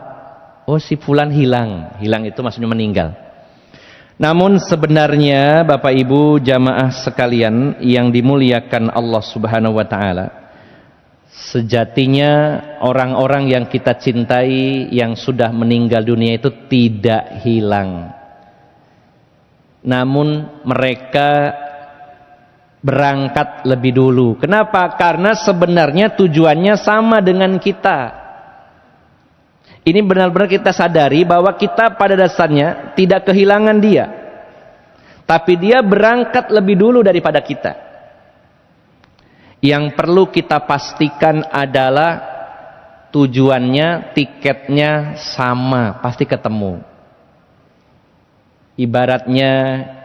Oh, si fulan hilang. Hilang itu maksudnya meninggal. Namun sebenarnya Bapak Ibu jamaah sekalian yang dimuliakan Allah Subhanahu wa taala, sejatinya orang-orang yang kita cintai yang sudah meninggal dunia itu tidak hilang. Namun mereka berangkat lebih dulu. Kenapa? Karena sebenarnya tujuannya sama dengan kita. Ini benar-benar kita sadari bahwa kita pada dasarnya tidak kehilangan dia, tapi dia berangkat lebih dulu daripada kita. Yang perlu kita pastikan adalah tujuannya, tiketnya sama, pasti ketemu. Ibaratnya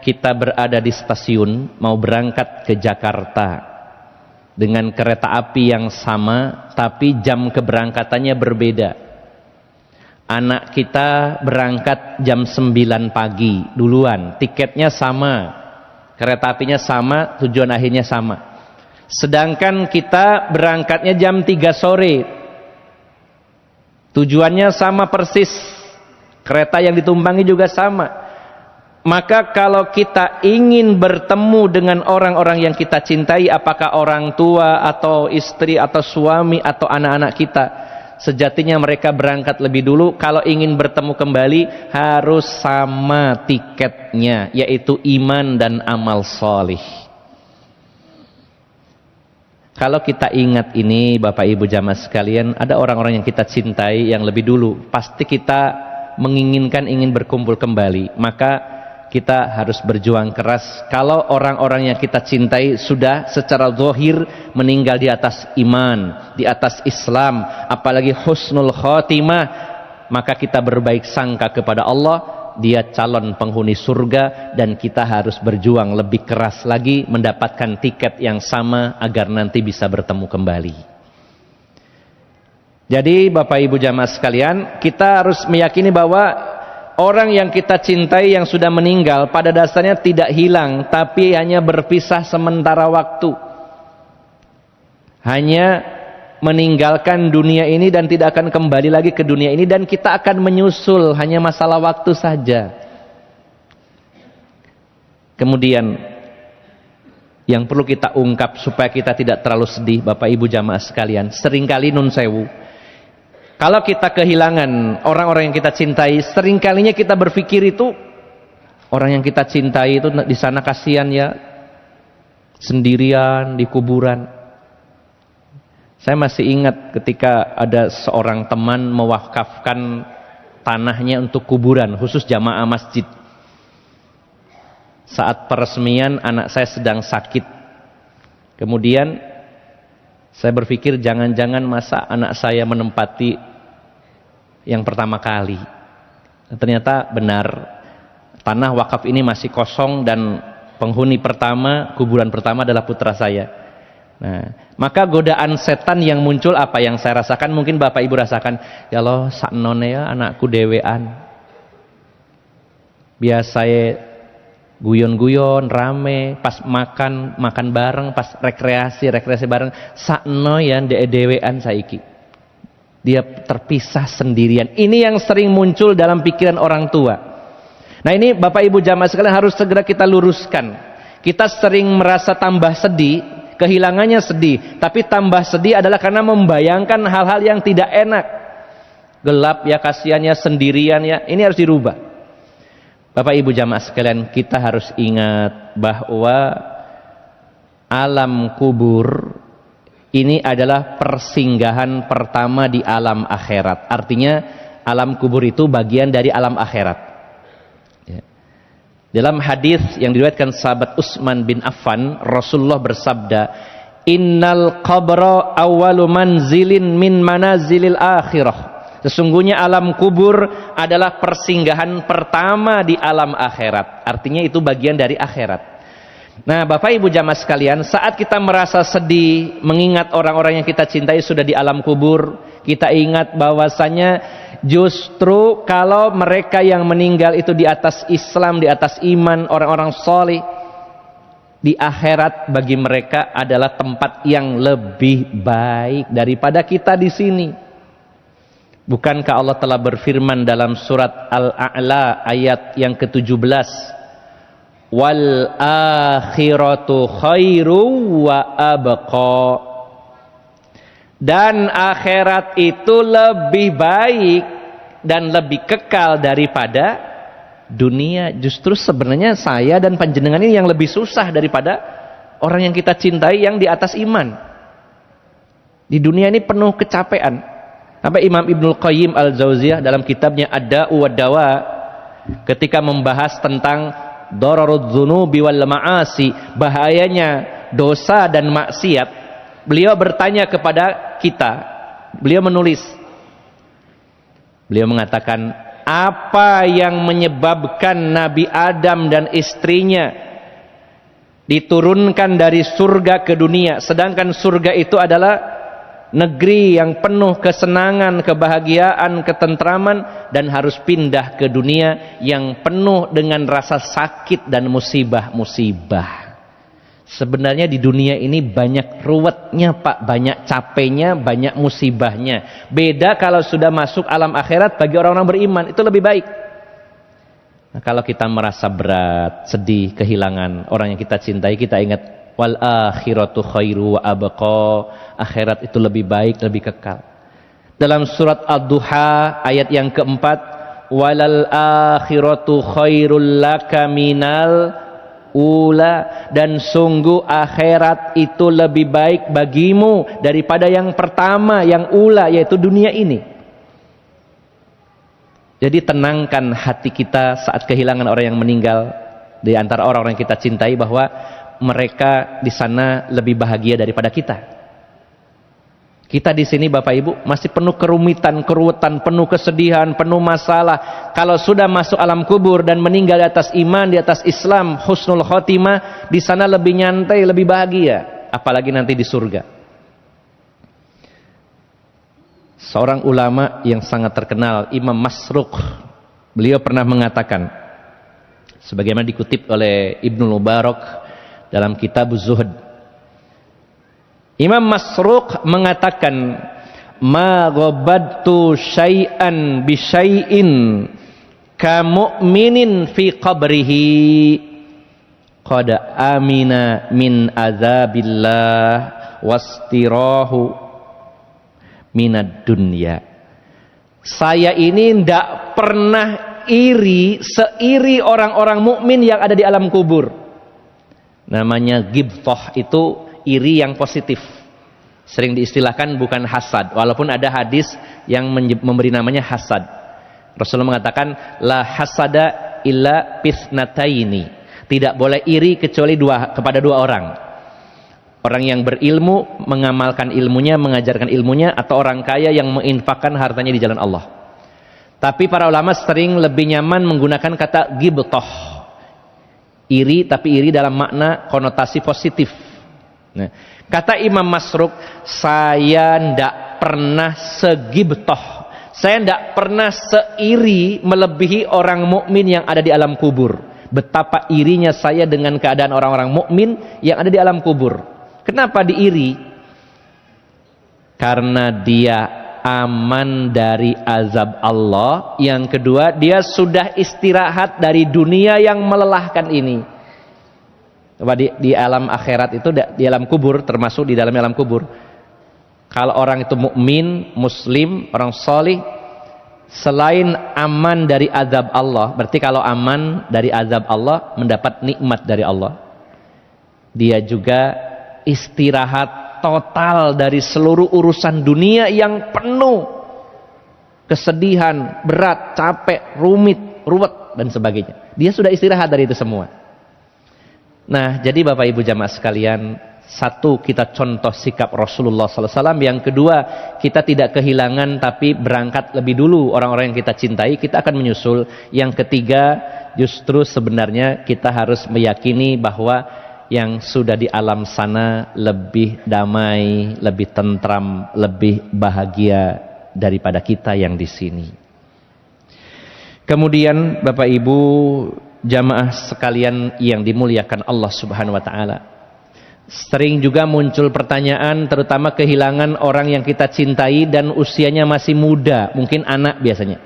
kita berada di stasiun mau berangkat ke Jakarta dengan kereta api yang sama, tapi jam keberangkatannya berbeda. Anak kita berangkat jam 9 pagi duluan, tiketnya sama, kereta apinya sama, tujuan akhirnya sama. Sedangkan kita berangkatnya jam 3 sore, tujuannya sama persis, kereta yang ditumpangi juga sama. Maka kalau kita ingin bertemu dengan orang-orang yang kita cintai, apakah orang tua atau istri atau suami atau anak-anak kita, sejatinya mereka berangkat lebih dulu. Kalau ingin bertemu kembali harus sama tiketnya, yaitu iman dan amal solih. Kalau kita ingat ini Bapak Ibu jamaah sekalian, ada orang-orang yang kita cintai yang lebih dulu, pasti kita menginginkan ingin berkumpul kembali. Maka kita harus berjuang keras. Kalau orang-orang yang kita cintai sudah secara zahir meninggal di atas iman, di atas Islam, apalagi husnul khotimah, maka kita berbaik sangka kepada Allah, dia calon penghuni surga, dan kita harus berjuang lebih keras lagi mendapatkan tiket yang sama agar nanti bisa bertemu kembali. Jadi Bapak Ibu jamaah sekalian, kita harus meyakini bahwa orang yang kita cintai yang sudah meninggal pada dasarnya tidak hilang, tapi hanya berpisah sementara waktu. Hanya meninggalkan dunia ini dan tidak akan kembali lagi ke dunia ini, dan kita akan menyusul, hanya masalah waktu saja. Kemudian yang perlu kita ungkap supaya kita tidak terlalu sedih Bapak Ibu jamaah sekalian, seringkali nun sewu, kalau kita kehilangan orang-orang yang kita cintai, seringkalinya kita berpikir itu orang yang kita cintai itu di sana kasihan ya, sendirian di kuburan. Saya masih ingat ketika ada seorang teman mewakafkan tanahnya untuk kuburan, khusus jamaah masjid. Saat peresmian anak saya sedang sakit. Kemudian saya berpikir jangan-jangan masa anak saya menempati yang pertama kali. Ternyata benar, tanah wakaf ini masih kosong dan penghuni pertama, kuburan pertama adalah putra saya. Nah, maka godaan setan yang muncul apa yang saya rasakan, mungkin Bapak Ibu rasakan. Ya Allah, saknone ya anakku dewean. Biasanya guyon-guyon, rame, pas makan bareng, pas rekreasi bareng, sakno ya dewean saiki. Dia terpisah sendirian. Ini yang sering muncul dalam pikiran orang tua. Nah ini Bapak Ibu jamaah sekalian harus segera kita luruskan. Kita sering merasa tambah sedih, kehilangannya sedih, tapi tambah sedih adalah karena membayangkan hal-hal yang tidak enak. Gelap ya, kasihannya, sendirian ya, ini harus dirubah. Bapak Ibu jamaah sekalian, kita harus ingat bahwa alam kubur ini adalah persinggahan pertama di alam akhirat. Artinya alam kubur itu bagian dari alam akhirat. Ya. Dalam hadis yang diriwayatkan sahabat Utsman bin Affan, Rasulullah bersabda, "Innal qabra awwalu manzilin min manazilil akhirah." Sesungguhnya alam kubur adalah persinggahan pertama di alam akhirat. Artinya itu bagian dari akhirat. Nah Bapak Ibu jamaah sekalian, saat kita merasa sedih mengingat orang-orang yang kita cintai sudah di alam kubur, kita ingat bahwasanya justru kalau mereka yang meninggal itu di atas Islam, di atas iman, orang-orang soleh, di akhirat bagi mereka adalah tempat yang lebih baik daripada kita di sini. Bukankah Allah telah berfirman dalam surat Al-A'la ayat yang ke-17, wal akhiratu khairu wa abqa, dan akhirat itu lebih baik dan lebih kekal daripada dunia. Justru sebenarnya saya dan panjenengan ini yang lebih susah daripada orang yang kita cintai yang di atas iman. Di dunia ini penuh kecapean. Apa Imam Ibnul Qayyim Al-Jauziyah dalam kitabnya Ad-Da'u wad-Dawa ketika membahas tentang dararudz dzunubi wal ma'asi, bahayanya dosa dan maksiat, beliau bertanya kepada kita, beliau menulis, beliau mengatakan, apa yang menyebabkan Nabi Adam dan istrinya diturunkan dari surga ke dunia, sedangkan surga itu adalah negeri yang penuh kesenangan, kebahagiaan, ketentraman, dan harus pindah ke dunia yang penuh dengan rasa sakit dan musibah-musibah. Sebenarnya di dunia ini banyak ruwetnya Pak, banyak capeknya, banyak musibahnya. Beda kalau sudah masuk alam akhirat bagi orang-orang beriman, itu lebih baik. Nah, kalau kita merasa berat, sedih, kehilangan orang yang kita cintai, kita ingat wal akhiratu khairu wa abqa, akhirat itu lebih baik, lebih kekal. Dalam surat Ad-Duha ayat yang keempat, walal akhiratu khairul laka minal ula, dan sungguh akhirat itu lebih baik bagimu daripada yang pertama, yang ula, yaitu dunia ini. Jadi tenangkan hati kita saat kehilangan orang yang meninggal di antara orang-orang yang kita cintai, bahwa mereka di sana lebih bahagia daripada kita. Kita di sini Bapak Ibu masih penuh kerumitan, keruwetan, penuh kesedihan, penuh masalah. Kalau sudah masuk alam kubur dan meninggal di atas iman, di atas Islam, husnul khotimah, di sana lebih nyantai, lebih bahagia. Apalagi nanti di surga. Seorang ulama yang sangat terkenal, Imam Masruq, beliau pernah mengatakan, sebagaimana dikutip oleh Ibnul Mubarak dalam kitab Zuhud, Imam Masruq mengatakan, ma ghabadtu syai'an bi syai'in ka mu'minin fi qabrihi qad amina min azabillah wastirahu minad dunya. Saya ini tidak pernah iri seiri orang-orang mukmin yang ada di alam kubur. Namanya ghibthah, itu iri yang positif. Sering diistilahkan bukan hasad, walaupun ada hadis yang memberi namanya hasad. Rasulullah mengatakan la hasada illa pisnataini, tidak boleh iri kecuali kepada dua orang. Orang yang berilmu mengamalkan ilmunya, mengajarkan ilmunya, atau orang kaya yang menginfakkan hartanya di jalan Allah. Tapi para ulama sering lebih nyaman menggunakan kata ghibthah, iri, tapi iri dalam makna konotasi positif. Nah, kata Imam Masruq, saya tidak pernah segibtoh, saya tidak pernah seiri melebihi orang mukmin yang ada di alam kubur. Betapa irinya saya dengan keadaan orang-orang mukmin yang ada di alam kubur. Kenapa diiri? Karena dia aman dari azab Allah. Yang kedua, dia sudah istirahat dari dunia yang melelahkan ini. Di alam akhirat itu, di alam kubur, termasuk di dalam alam kubur, kalau orang itu mukmin, muslim, orang solih, selain aman dari azab Allah, berarti kalau aman dari azab Allah, mendapat nikmat dari Allah, dia juga istirahat total dari seluruh urusan dunia yang penuh kesedihan, berat, capek, rumit, ruwet, dan sebagainya. Dia sudah istirahat dari itu semua. Nah, jadi Bapak Ibu jamaah sekalian, satu, kita contoh sikap Rasulullah SAW. Yang kedua, kita tidak kehilangan tapi berangkat lebih dulu orang-orang yang kita cintai, kita akan menyusul. Yang ketiga, justru sebenarnya kita harus meyakini bahwa yang sudah di alam sana lebih damai, lebih tentram, lebih bahagia daripada kita yang di sini. Kemudian Bapak Ibu jamaah sekalian yang dimuliakan Allah Subhanahu wa taala, sering juga muncul pertanyaan, terutama kehilangan orang yang kita cintai dan usianya masih muda, mungkin anak biasanya.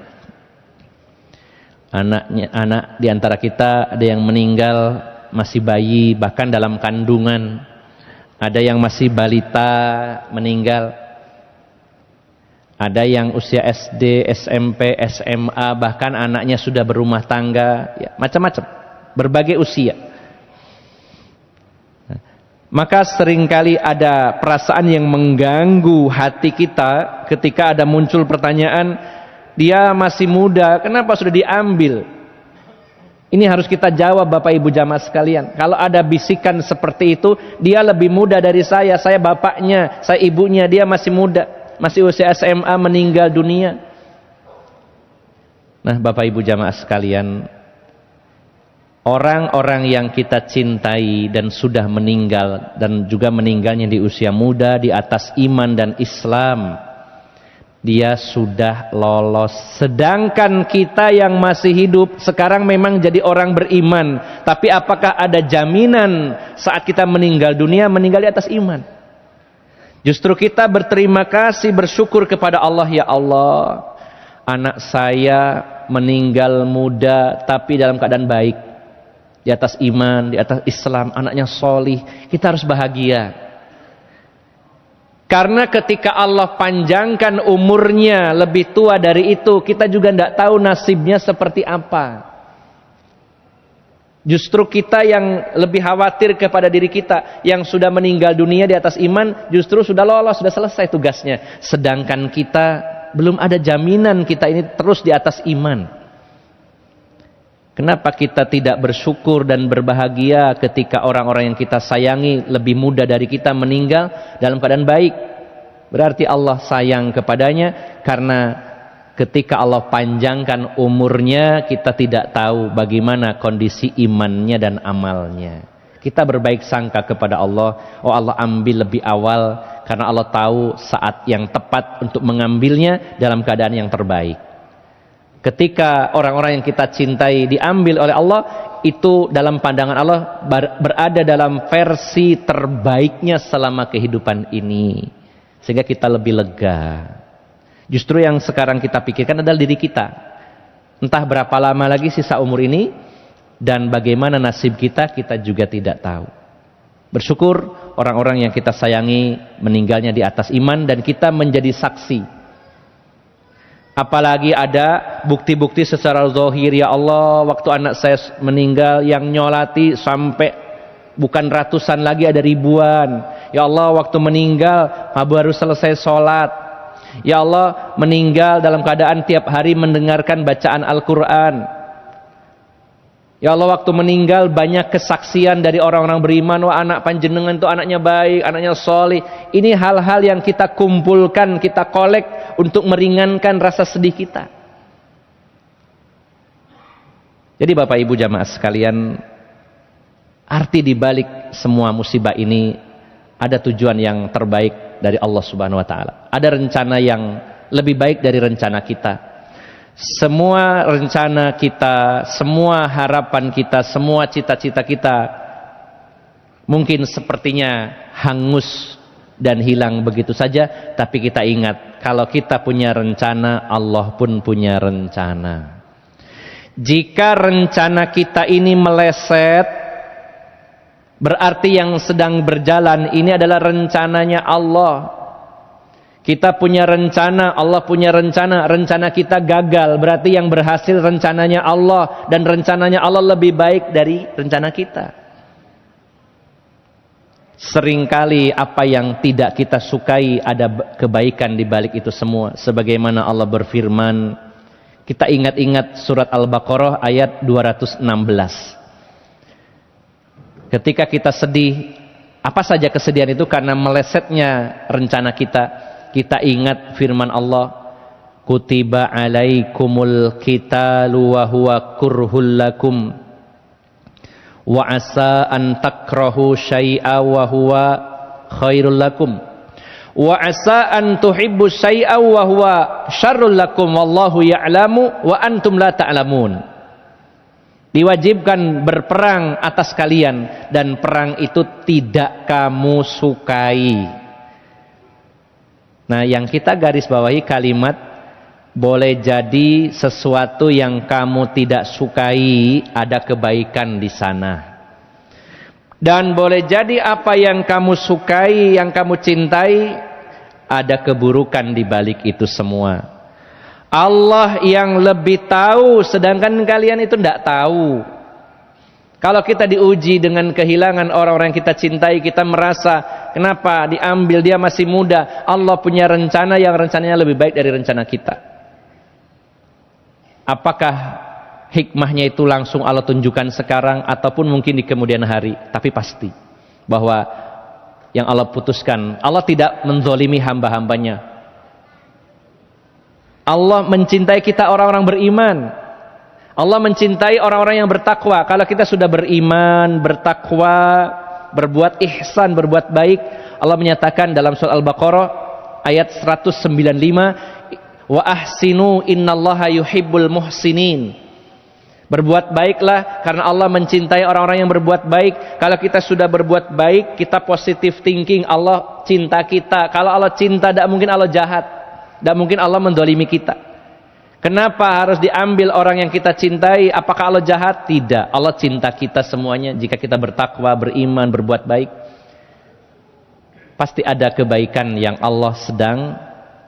Anak di antara kita ada yang meninggal masih bayi, bahkan dalam kandungan. Ada yang masih balita meninggal. Ada yang usia SD, SMP, SMA, bahkan anaknya sudah berumah tangga, ya, macam-macam, berbagai usia. Maka seringkali ada perasaan yang mengganggu hati kita ketika ada muncul pertanyaan, dia masih muda, kenapa sudah diambil? Ini harus kita jawab Bapak Ibu jamaah sekalian. Kalau ada bisikan seperti itu, dia lebih muda dari saya bapaknya, saya ibunya, dia masih muda, masih usia SMA meninggal dunia. Nah Bapak Ibu jamaah sekalian, orang-orang yang kita cintai dan sudah meninggal, dan juga meninggalnya di usia muda, di atas iman dan Islam, dia sudah lolos. Sedangkan kita yang masih hidup sekarang memang jadi orang beriman, tapi apakah ada jaminan saat kita meninggal dunia, meninggal di atas iman? Justru kita berterima kasih, bersyukur kepada Allah, ya Allah, anak saya meninggal muda tapi dalam keadaan baik, di atas iman, di atas Islam, anaknya solih. Kita harus bahagia. Karena ketika Allah panjangkan umurnya lebih tua dari itu, kita juga tidak tahu nasibnya seperti apa. Justru kita yang lebih khawatir kepada diri kita, yang sudah meninggal dunia di atas iman, justru sudah lolos, sudah selesai tugasnya. Sedangkan kita belum ada jaminan kita ini terus di atas iman. Kenapa kita tidak bersyukur dan berbahagia ketika orang-orang yang kita sayangi lebih muda dari kita meninggal dalam keadaan baik? Berarti Allah sayang kepadanya, karena ketika Allah panjangkan umurnya, kita tidak tahu bagaimana kondisi imannya dan amalnya. Kita berbaik sangka kepada Allah, oh Allah ambil lebih awal, karena Allah tahu saat yang tepat untuk mengambilnya dalam keadaan yang terbaik. Ketika orang-orang yang kita cintai diambil oleh Allah, itu dalam pandangan Allah berada dalam versi terbaiknya selama kehidupan ini, sehingga kita lebih lega. Justru yang sekarang kita pikirkan adalah diri kita. Entah berapa lama lagi sisa umur ini, dan bagaimana nasib kita, kita juga tidak tahu. Bersyukur orang-orang yang kita sayangi meninggalnya di atas iman, dan kita menjadi saksi. Apalagi ada bukti-bukti secara zahir, ya Allah, waktu anak saya meninggal yang nyolati sampai bukan ratusan lagi, ada ribuan. Ya Allah, waktu meninggal baru selesai sholat. Ya Allah, meninggal dalam keadaan tiap hari mendengarkan bacaan Al-Quran. Ya Allah, waktu meninggal banyak kesaksian dari orang-orang beriman, wah anak panjenengan itu anaknya baik, anaknya soleh. Ini hal-hal yang kita kumpulkan, kita kolek untuk meringankan rasa sedih kita. Jadi Bapak Ibu jamaah sekalian, arti dibalik semua musibah ini ada tujuan yang terbaik dari Allah Subhanahu Wa Taala. Ada rencana yang lebih baik dari rencana kita. Semua rencana kita, semua harapan kita, semua cita-cita kita mungkin sepertinya hangus dan hilang begitu saja. Tapi kita ingat, kalau kita punya rencana, Allah pun punya rencana. Jika rencana kita ini meleset, berarti yang sedang berjalan ini adalah rencananya Allah. Kita punya rencana, Allah punya rencana, rencana kita gagal, berarti yang berhasil rencananya Allah, dan rencananya Allah lebih baik dari rencana kita. Seringkali apa yang tidak kita sukai, ada kebaikan di balik itu semua. Sebagaimana Allah berfirman, kita ingat-ingat surat Al-Baqarah ayat 216. Ketika kita sedih, apa saja kesedihan itu karena melesetnya rencana kita. Kita ingat firman Allah, kutiba alaikumul qitalu wa huwa kurhul lakum wa asa an takrahu syai'a wa huwa khairul lakum wa asa an tuhibbu syai'a wa huwa syarrul lakum wallahu ya'lamu wa antum la ta'lamun. Diwajibkan berperang atas kalian, dan perang itu tidak kamu sukai. Nah, yang kita garis bawahi kalimat boleh jadi sesuatu yang kamu tidak sukai, ada kebaikan di sana. Dan boleh jadi apa yang kamu sukai, yang kamu cintai, ada keburukan di balik itu semua. Allah yang lebih tahu, sedangkan kalian itu tidak tahu. Kalau kita diuji dengan kehilangan orang-orang yang kita cintai, kita merasa kenapa diambil, dia masih muda. Allah punya rencana yang rencananya lebih baik dari rencana kita. Apakah hikmahnya itu langsung Allah tunjukkan sekarang ataupun mungkin di kemudian hari? Tapi pasti bahwa yang Allah putuskan, Allah tidak menzolimi hamba-hambanya. Allah mencintai kita orang-orang beriman. Allah mencintai orang-orang yang bertakwa. Kalau kita sudah beriman, bertakwa, berbuat ihsan, berbuat baik, Allah menyatakan dalam surah Al-Baqarah ayat 195, wa ahsinu innallaha yuhibbul muhsinin. Berbuat baiklah karena Allah mencintai orang-orang yang berbuat baik. Kalau kita sudah berbuat baik, kita positive thinking, Allah cinta kita. Kalau Allah cinta, tidak mungkin Allah jahat, tidak mungkin Allah mendolimi kita. Kenapa harus diambil orang yang kita cintai? Apakah Allah jahat? Tidak. Allah cinta kita semuanya. Jika kita bertakwa, beriman, berbuat baik, pasti ada kebaikan yang Allah sedang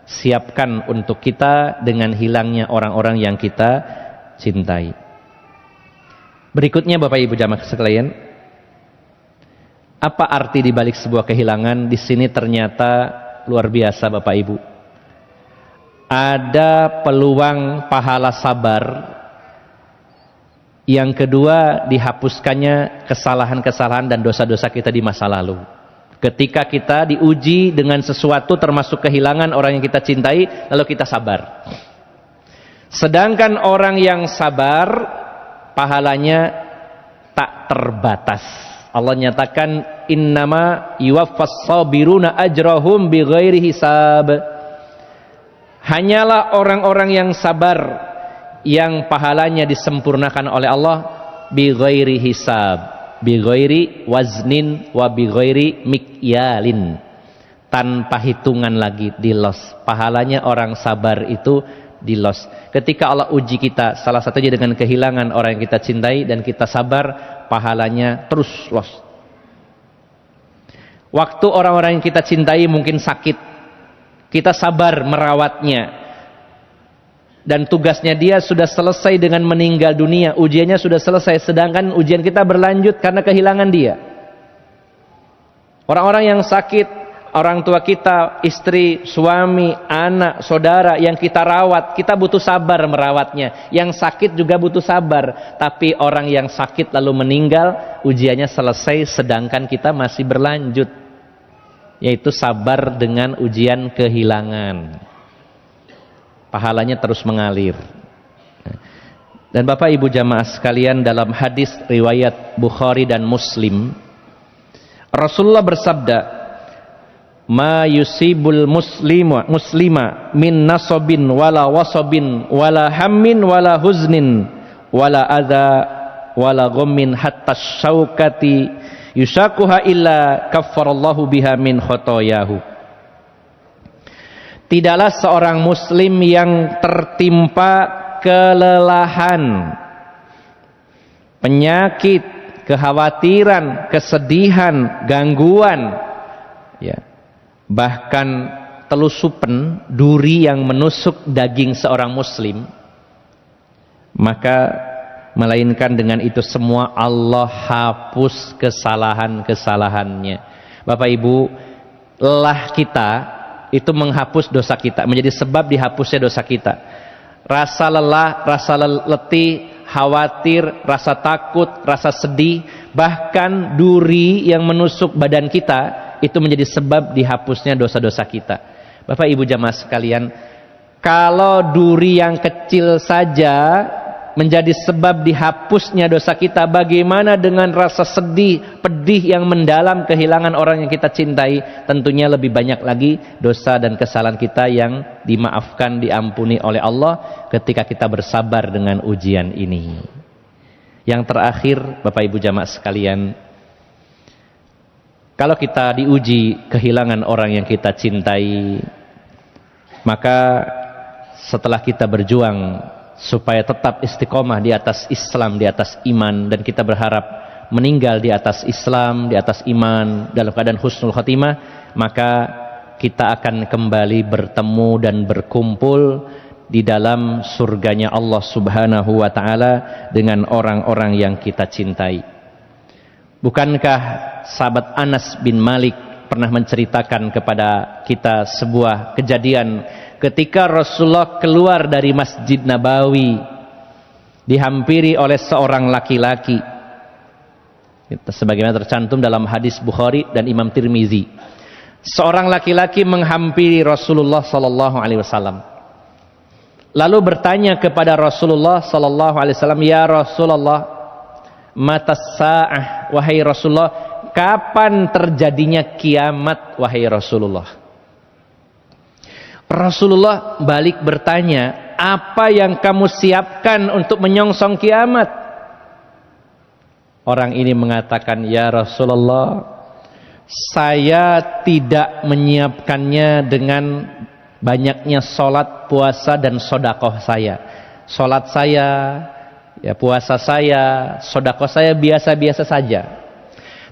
siapkan untuk kita dengan hilangnya orang-orang yang kita cintai. Berikutnya Bapak Ibu jamaah sekalian, apa arti dibalik sebuah kehilangan? Di sini ternyata luar biasa Bapak Ibu. Ada peluang pahala sabar. Yang kedua, dihapuskannya kesalahan-kesalahan dan dosa-dosa kita di masa lalu. Ketika kita diuji dengan sesuatu termasuk kehilangan orang yang kita cintai, lalu kita sabar. Sedangkan orang yang sabar, pahalanya tak terbatas. Allah nyatakan, innama yuwaffas sabiruna ajrahum bighairi hisab. Hanyalah orang-orang yang sabar yang pahalanya disempurnakan oleh Allah bighairi hisab, bighairi waznin wa bighairi mikyalin, tanpa hitungan lagi, dilos. Pahalanya orang sabar itu dilos. Ketika Allah uji kita, salah satunya dengan kehilangan orang yang kita cintai, dan kita sabar, pahalanya terus los. Waktu orang-orang yang kita cintai mungkin sakit, kita sabar merawatnya, dan tugasnya dia sudah selesai dengan meninggal dunia, ujiannya sudah selesai, sedangkan ujian kita berlanjut karena kehilangan dia. Orang-orang yang sakit, orang tua kita, istri, suami, anak, saudara yang kita rawat, kita butuh sabar merawatnya. Yang sakit juga butuh sabar. Tapi orang yang sakit lalu meninggal, ujiannya selesai sedangkan kita masih berlanjut, yaitu sabar dengan ujian kehilangan. Pahalanya terus mengalir. Dan Bapak Ibu jamaah sekalian, dalam hadis riwayat Bukhari dan Muslim, Rasulullah bersabda, ma yusibul muslima min nasabin wala wasabin wala hammin wala huznin wala adha wala ghammin hatta syaukati yusakuha illa kaffarallahu biha min khotoyahu. Tidaklah seorang muslim yang tertimpa kelelahan, penyakit, kekhawatiran, kesedihan, gangguan, ya, bahkan telusupan, duri yang menusuk daging seorang muslim, maka melainkan dengan itu semua Allah hapus kesalahan-kesalahannya. Bapak Ibu, lelah kita itu menghapus dosa kita, menjadi sebab dihapusnya dosa kita. Rasa lelah, rasa letih, khawatir, rasa takut, rasa sedih, bahkan duri yang menusuk badan kita, itu menjadi sebab dihapusnya dosa-dosa kita. Bapak Ibu jamaah sekalian, kalau duri yang kecil saja menjadi sebab dihapusnya dosa kita, bagaimana dengan rasa sedih, pedih yang mendalam kehilangan orang yang kita cintai? Tentunya lebih banyak lagi dosa dan kesalahan kita yang dimaafkan, diampuni oleh Allah ketika kita bersabar dengan ujian ini. Yang terakhir, Bapak Ibu jamaah sekalian, kalau kita diuji kehilangan orang yang kita cintai, maka setelah kita berjuang supaya tetap istiqomah di atas Islam, di atas iman, dan kita berharap meninggal di atas Islam, di atas iman, dalam keadaan husnul khotimah, maka kita akan kembali bertemu dan berkumpul di dalam surganya Allah Subhanahu wa ta'ala dengan orang-orang yang kita cintai. Bukankah sahabat Anas bin Malik pernah menceritakan kepada kita sebuah kejadian ketika Rasulullah keluar dari Masjid Nabawi dihampiri oleh seorang laki-laki, sebagaimana tercantum dalam hadis Bukhari dan Imam Tirmizi. Seorang laki-laki menghampiri Rasulullah sallallahu alaihi wasallam, lalu bertanya kepada Rasulullah sallallahu alaihi wasallam, "Ya Rasulullah, matas sa'ah, wahai Rasulullah, kapan terjadinya kiamat wahai Rasulullah?" Rasulullah balik bertanya, "Apa yang kamu siapkan untuk menyongsong kiamat?" Orang ini mengatakan, "Ya Rasulullah, saya tidak menyiapkannya dengan banyaknya sholat, puasa, dan sodakoh saya. Sholat saya, ya puasa saya, sodakoh saya biasa-biasa saja.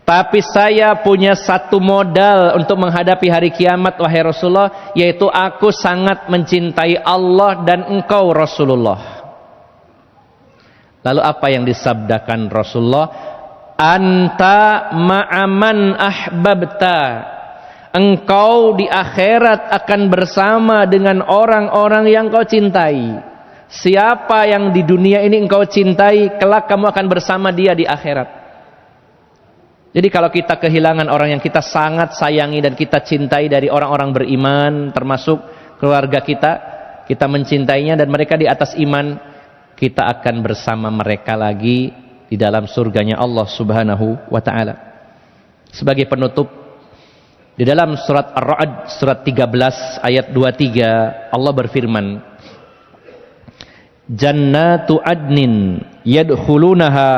Tapi saya punya satu modal untuk menghadapi hari kiamat wahai Rasulullah, yaitu aku sangat mencintai Allah dan engkau Rasulullah." Lalu apa yang disabdakan Rasulullah? "Anta ma'aman ahbabta." Engkau di akhirat akan bersama dengan orang-orang yang kau cintai. Siapa yang di dunia ini engkau cintai, kelak kamu akan bersama dia di akhirat. Jadi kalau kita kehilangan orang yang kita sangat sayangi dan kita cintai dari orang-orang beriman, termasuk keluarga kita, kita mencintainya dan mereka di atas iman, kita akan bersama mereka lagi di dalam surganya Allah Subhanahu wa ta'ala. Sebagai penutup, di dalam surat Ar-Ra'd surat 13 ayat 23 Allah berfirman, "Jannatu adnin yadkhulunaha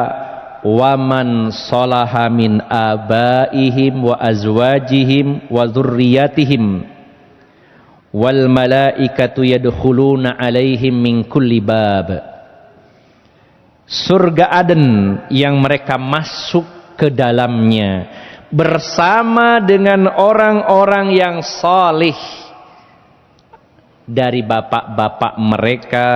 wa man salaha min abaihim wa azwajihim wa dzurriyyatihim wal malaikatu yadkhuluna alaihim min kulli bab." Surga Aden yang mereka masuk ke dalamnya bersama dengan orang-orang yang salih dari bapak-bapak mereka,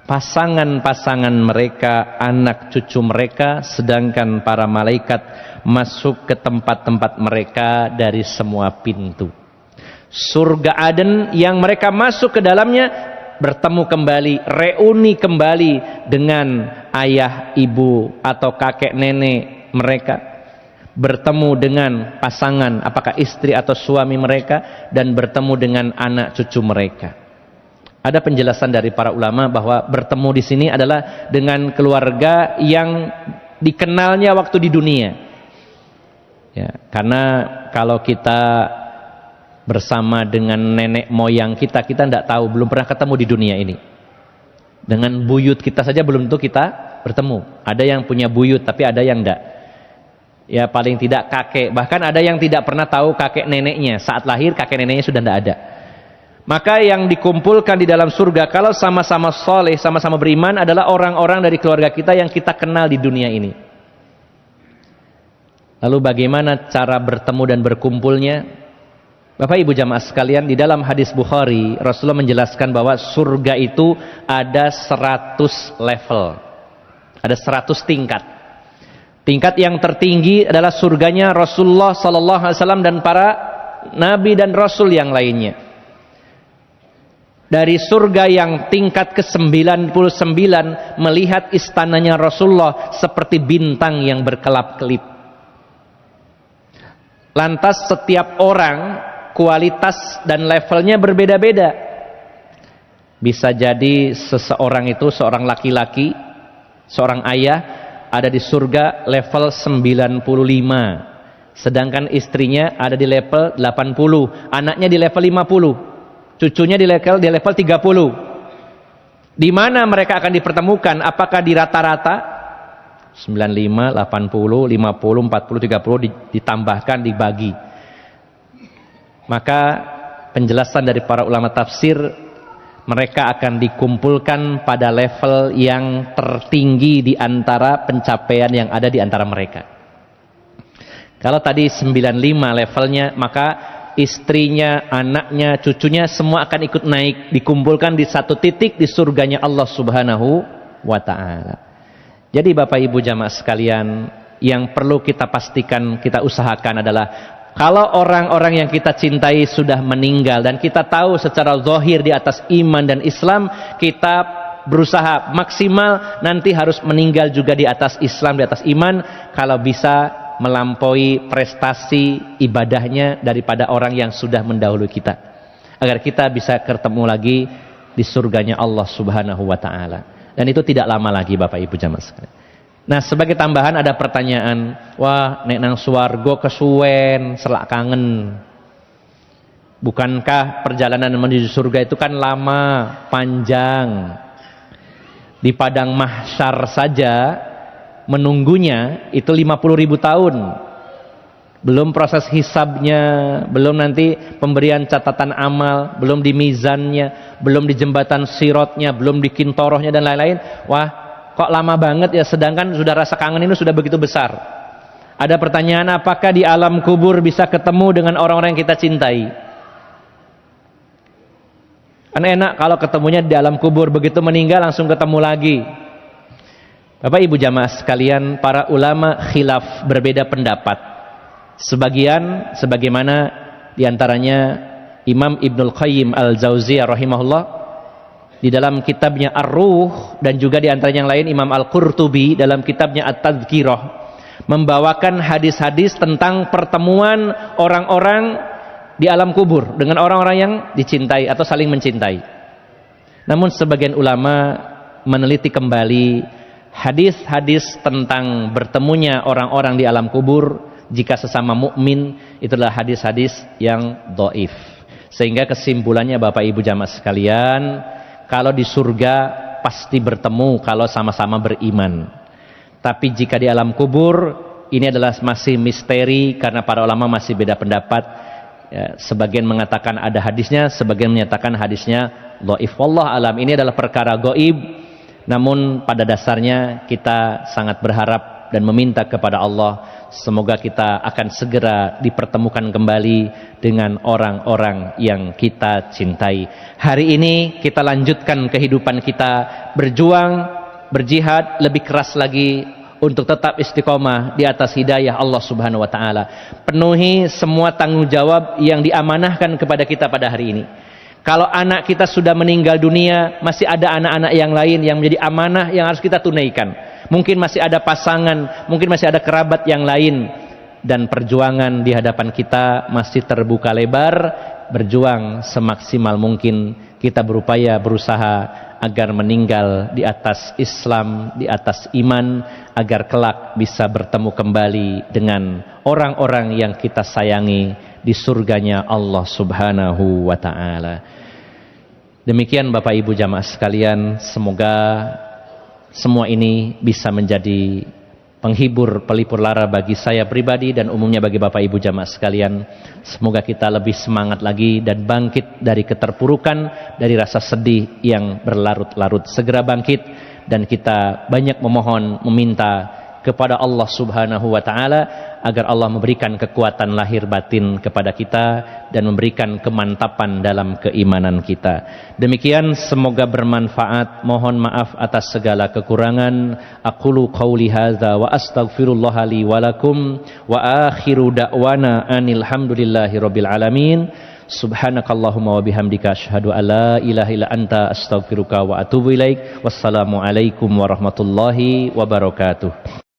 pasangan-pasangan mereka, anak cucu mereka, sedangkan para malaikat masuk ke tempat-tempat mereka dari semua pintu. Surga Aden yang mereka masuk ke dalamnya bertemu kembali, reuni kembali dengan ayah, ibu, atau kakek, nenek mereka, bertemu dengan pasangan, apakah istri atau suami mereka, dan bertemu dengan anak cucu mereka. Ada penjelasan dari para ulama bahwa bertemu di sini adalah dengan keluarga yang dikenalnya waktu di dunia. Ya, karena kalau kita bersama dengan nenek moyang kita tidak tahu, belum pernah ketemu di dunia ini. Dengan buyut kita saja belum tentu kita bertemu. Ada yang punya buyut tapi ada yang enggak. Ya paling tidak kakek, bahkan ada yang tidak pernah tahu kakek neneknya. Saat lahir kakek neneknya sudah tidak ada. Maka yang dikumpulkan di dalam surga kalau sama-sama soleh, sama-sama beriman adalah orang-orang dari keluarga kita yang kita kenal di dunia ini. Lalu bagaimana cara bertemu dan berkumpulnya? Bapak Ibu jamaah sekalian, di dalam hadis Bukhari Rasulullah menjelaskan bahwa surga itu ada 100 level, ada 100 tingkat. Tingkat yang tertinggi adalah surganya Rasulullah SAW dan para nabi dan rasul yang lainnya. Dari surga yang tingkat ke-99 melihat istananya Rasulullah seperti bintang yang berkelap-kelip. Lantas setiap orang kualitas dan levelnya berbeda-beda. Bisa jadi seseorang itu, seorang laki-laki, seorang ayah ada di surga level 95, sedangkan istrinya ada di level 80, anaknya di level 50, cucunya di level 30. Di mana mereka akan dipertemukan? Apakah di rata-rata 95, 80, 50, 40, 30 ditambahkan, dibagi? Maka penjelasan dari para ulama tafsir, mereka akan dikumpulkan pada level yang tertinggi di antara pencapaian yang ada di antara mereka. Kalau tadi 95 levelnya, maka istrinya, anaknya, cucunya semua akan ikut naik, dikumpulkan di satu titik di surganya Allah Subhanahu wa ta'ala. Jadi Bapak Ibu jamaah sekalian, yang perlu kita pastikan, kita usahakan adalah kalau orang-orang yang kita cintai sudah meninggal dan kita tahu secara zahir di atas iman dan Islam, kita berusaha maksimal nanti harus meninggal juga di atas Islam, di atas iman, kalau bisa melampaui prestasi ibadahnya daripada orang yang sudah mendahului kita, agar kita bisa ketemu lagi di surganya Allah Subhanahu wa taala. Dan itu tidak lama lagi Bapak Ibu jamaah sekalian. Nah, sebagai tambahan ada pertanyaan, wah nek nang swarga kesuwen selak kangen. Bukankah perjalanan menuju surga itu kan lama, panjang? Di padang mahsyar saja menunggunya itu 50.000 tahun. Belum proses hisabnya, belum nanti pemberian catatan amal, belum di mizannya, belum di jembatan sirotnya, belum di kintorohnya dan lain-lain. Wah, kok lama banget ya, sedangkan sudah rasa kangen ini sudah begitu besar. Ada pertanyaan, apakah di alam kubur bisa ketemu dengan orang-orang yang kita cintai? Kan enak kalau ketemunya di alam kubur, begitu meninggal langsung ketemu lagi. Bapak Ibu jamaah sekalian, para ulama khilaf, berbeda pendapat. Sebagian, sebagaimana diantaranya Imam Ibnul Qayyim Al-Jauziyah rahimahullah di dalam kitabnya Ar-Ruh, dan juga diantaranya yang lain Imam Al-Qurtubi dalam kitabnya At-Tadhkirah, membawakan hadis-hadis tentang pertemuan orang-orang di alam kubur dengan orang-orang yang dicintai atau saling mencintai. Namun sebagian ulama meneliti kembali hadis-hadis tentang bertemunya orang-orang di alam kubur jika sesama mukmin, itulah hadis-hadis yang dhaif. Sehingga kesimpulannya Bapak Ibu jamaah sekalian, kalau di surga pasti bertemu kalau sama-sama beriman. Tapi jika di alam kubur, ini adalah masih misteri karena para ulama masih beda pendapat. Ya, sebagian mengatakan ada hadisnya, sebagian menyatakan hadisnya dhaif. Wallah alam, ini adalah perkara gaib. Namun pada dasarnya kita sangat berharap dan meminta kepada Allah, semoga kita akan segera dipertemukan kembali dengan orang-orang yang kita cintai. Hari ini kita lanjutkan kehidupan kita, berjuang, berjihad lebih keras lagi untuk tetap istiqomah di atas hidayah Allah Subhanahu wa taala. Penuhi semua tanggung jawab yang diamanahkan kepada kita pada hari ini. Kalau anak kita sudah meninggal dunia, masih ada anak-anak yang lain yang menjadi amanah yang harus kita tunaikan. Mungkin masih ada pasangan, mungkin masih ada kerabat yang lain, dan perjuangan di hadapan kita masih terbuka lebar. Berjuang semaksimal mungkin, kita berupaya berusaha agar meninggal di atas Islam, di atas iman, agar kelak bisa bertemu kembali dengan orang-orang yang kita sayangi di surganya Allah Subhanahu wa taala. Demikian Bapak Ibu jamaah sekalian, semoga semua ini bisa menjadi penghibur, pelipur lara bagi saya pribadi dan umumnya bagi Bapak Ibu jamaah sekalian. Semoga kita lebih semangat lagi dan bangkit dari keterpurukan, dari rasa sedih yang berlarut-larut. Segera bangkit dan kita banyak memohon, meminta kepada Allah Subhanahu wa taala agar Allah memberikan kekuatan lahir batin kepada kita dan memberikan kemantapan dalam keimanan kita. Demikian, semoga bermanfaat. Mohon maaf atas segala kekurangan. Aqulu qauli hadza wa astaghfirullah li wa lakum wa akhiru da'wana anil hamdulillahi rabbil alamin. Subhanakallahumma wa bihamdika asyhadu an la ilaha illa anta astaghfiruka wa atubu ilaik. Wassalamu alaikum warahmatullahi wabarakatuh.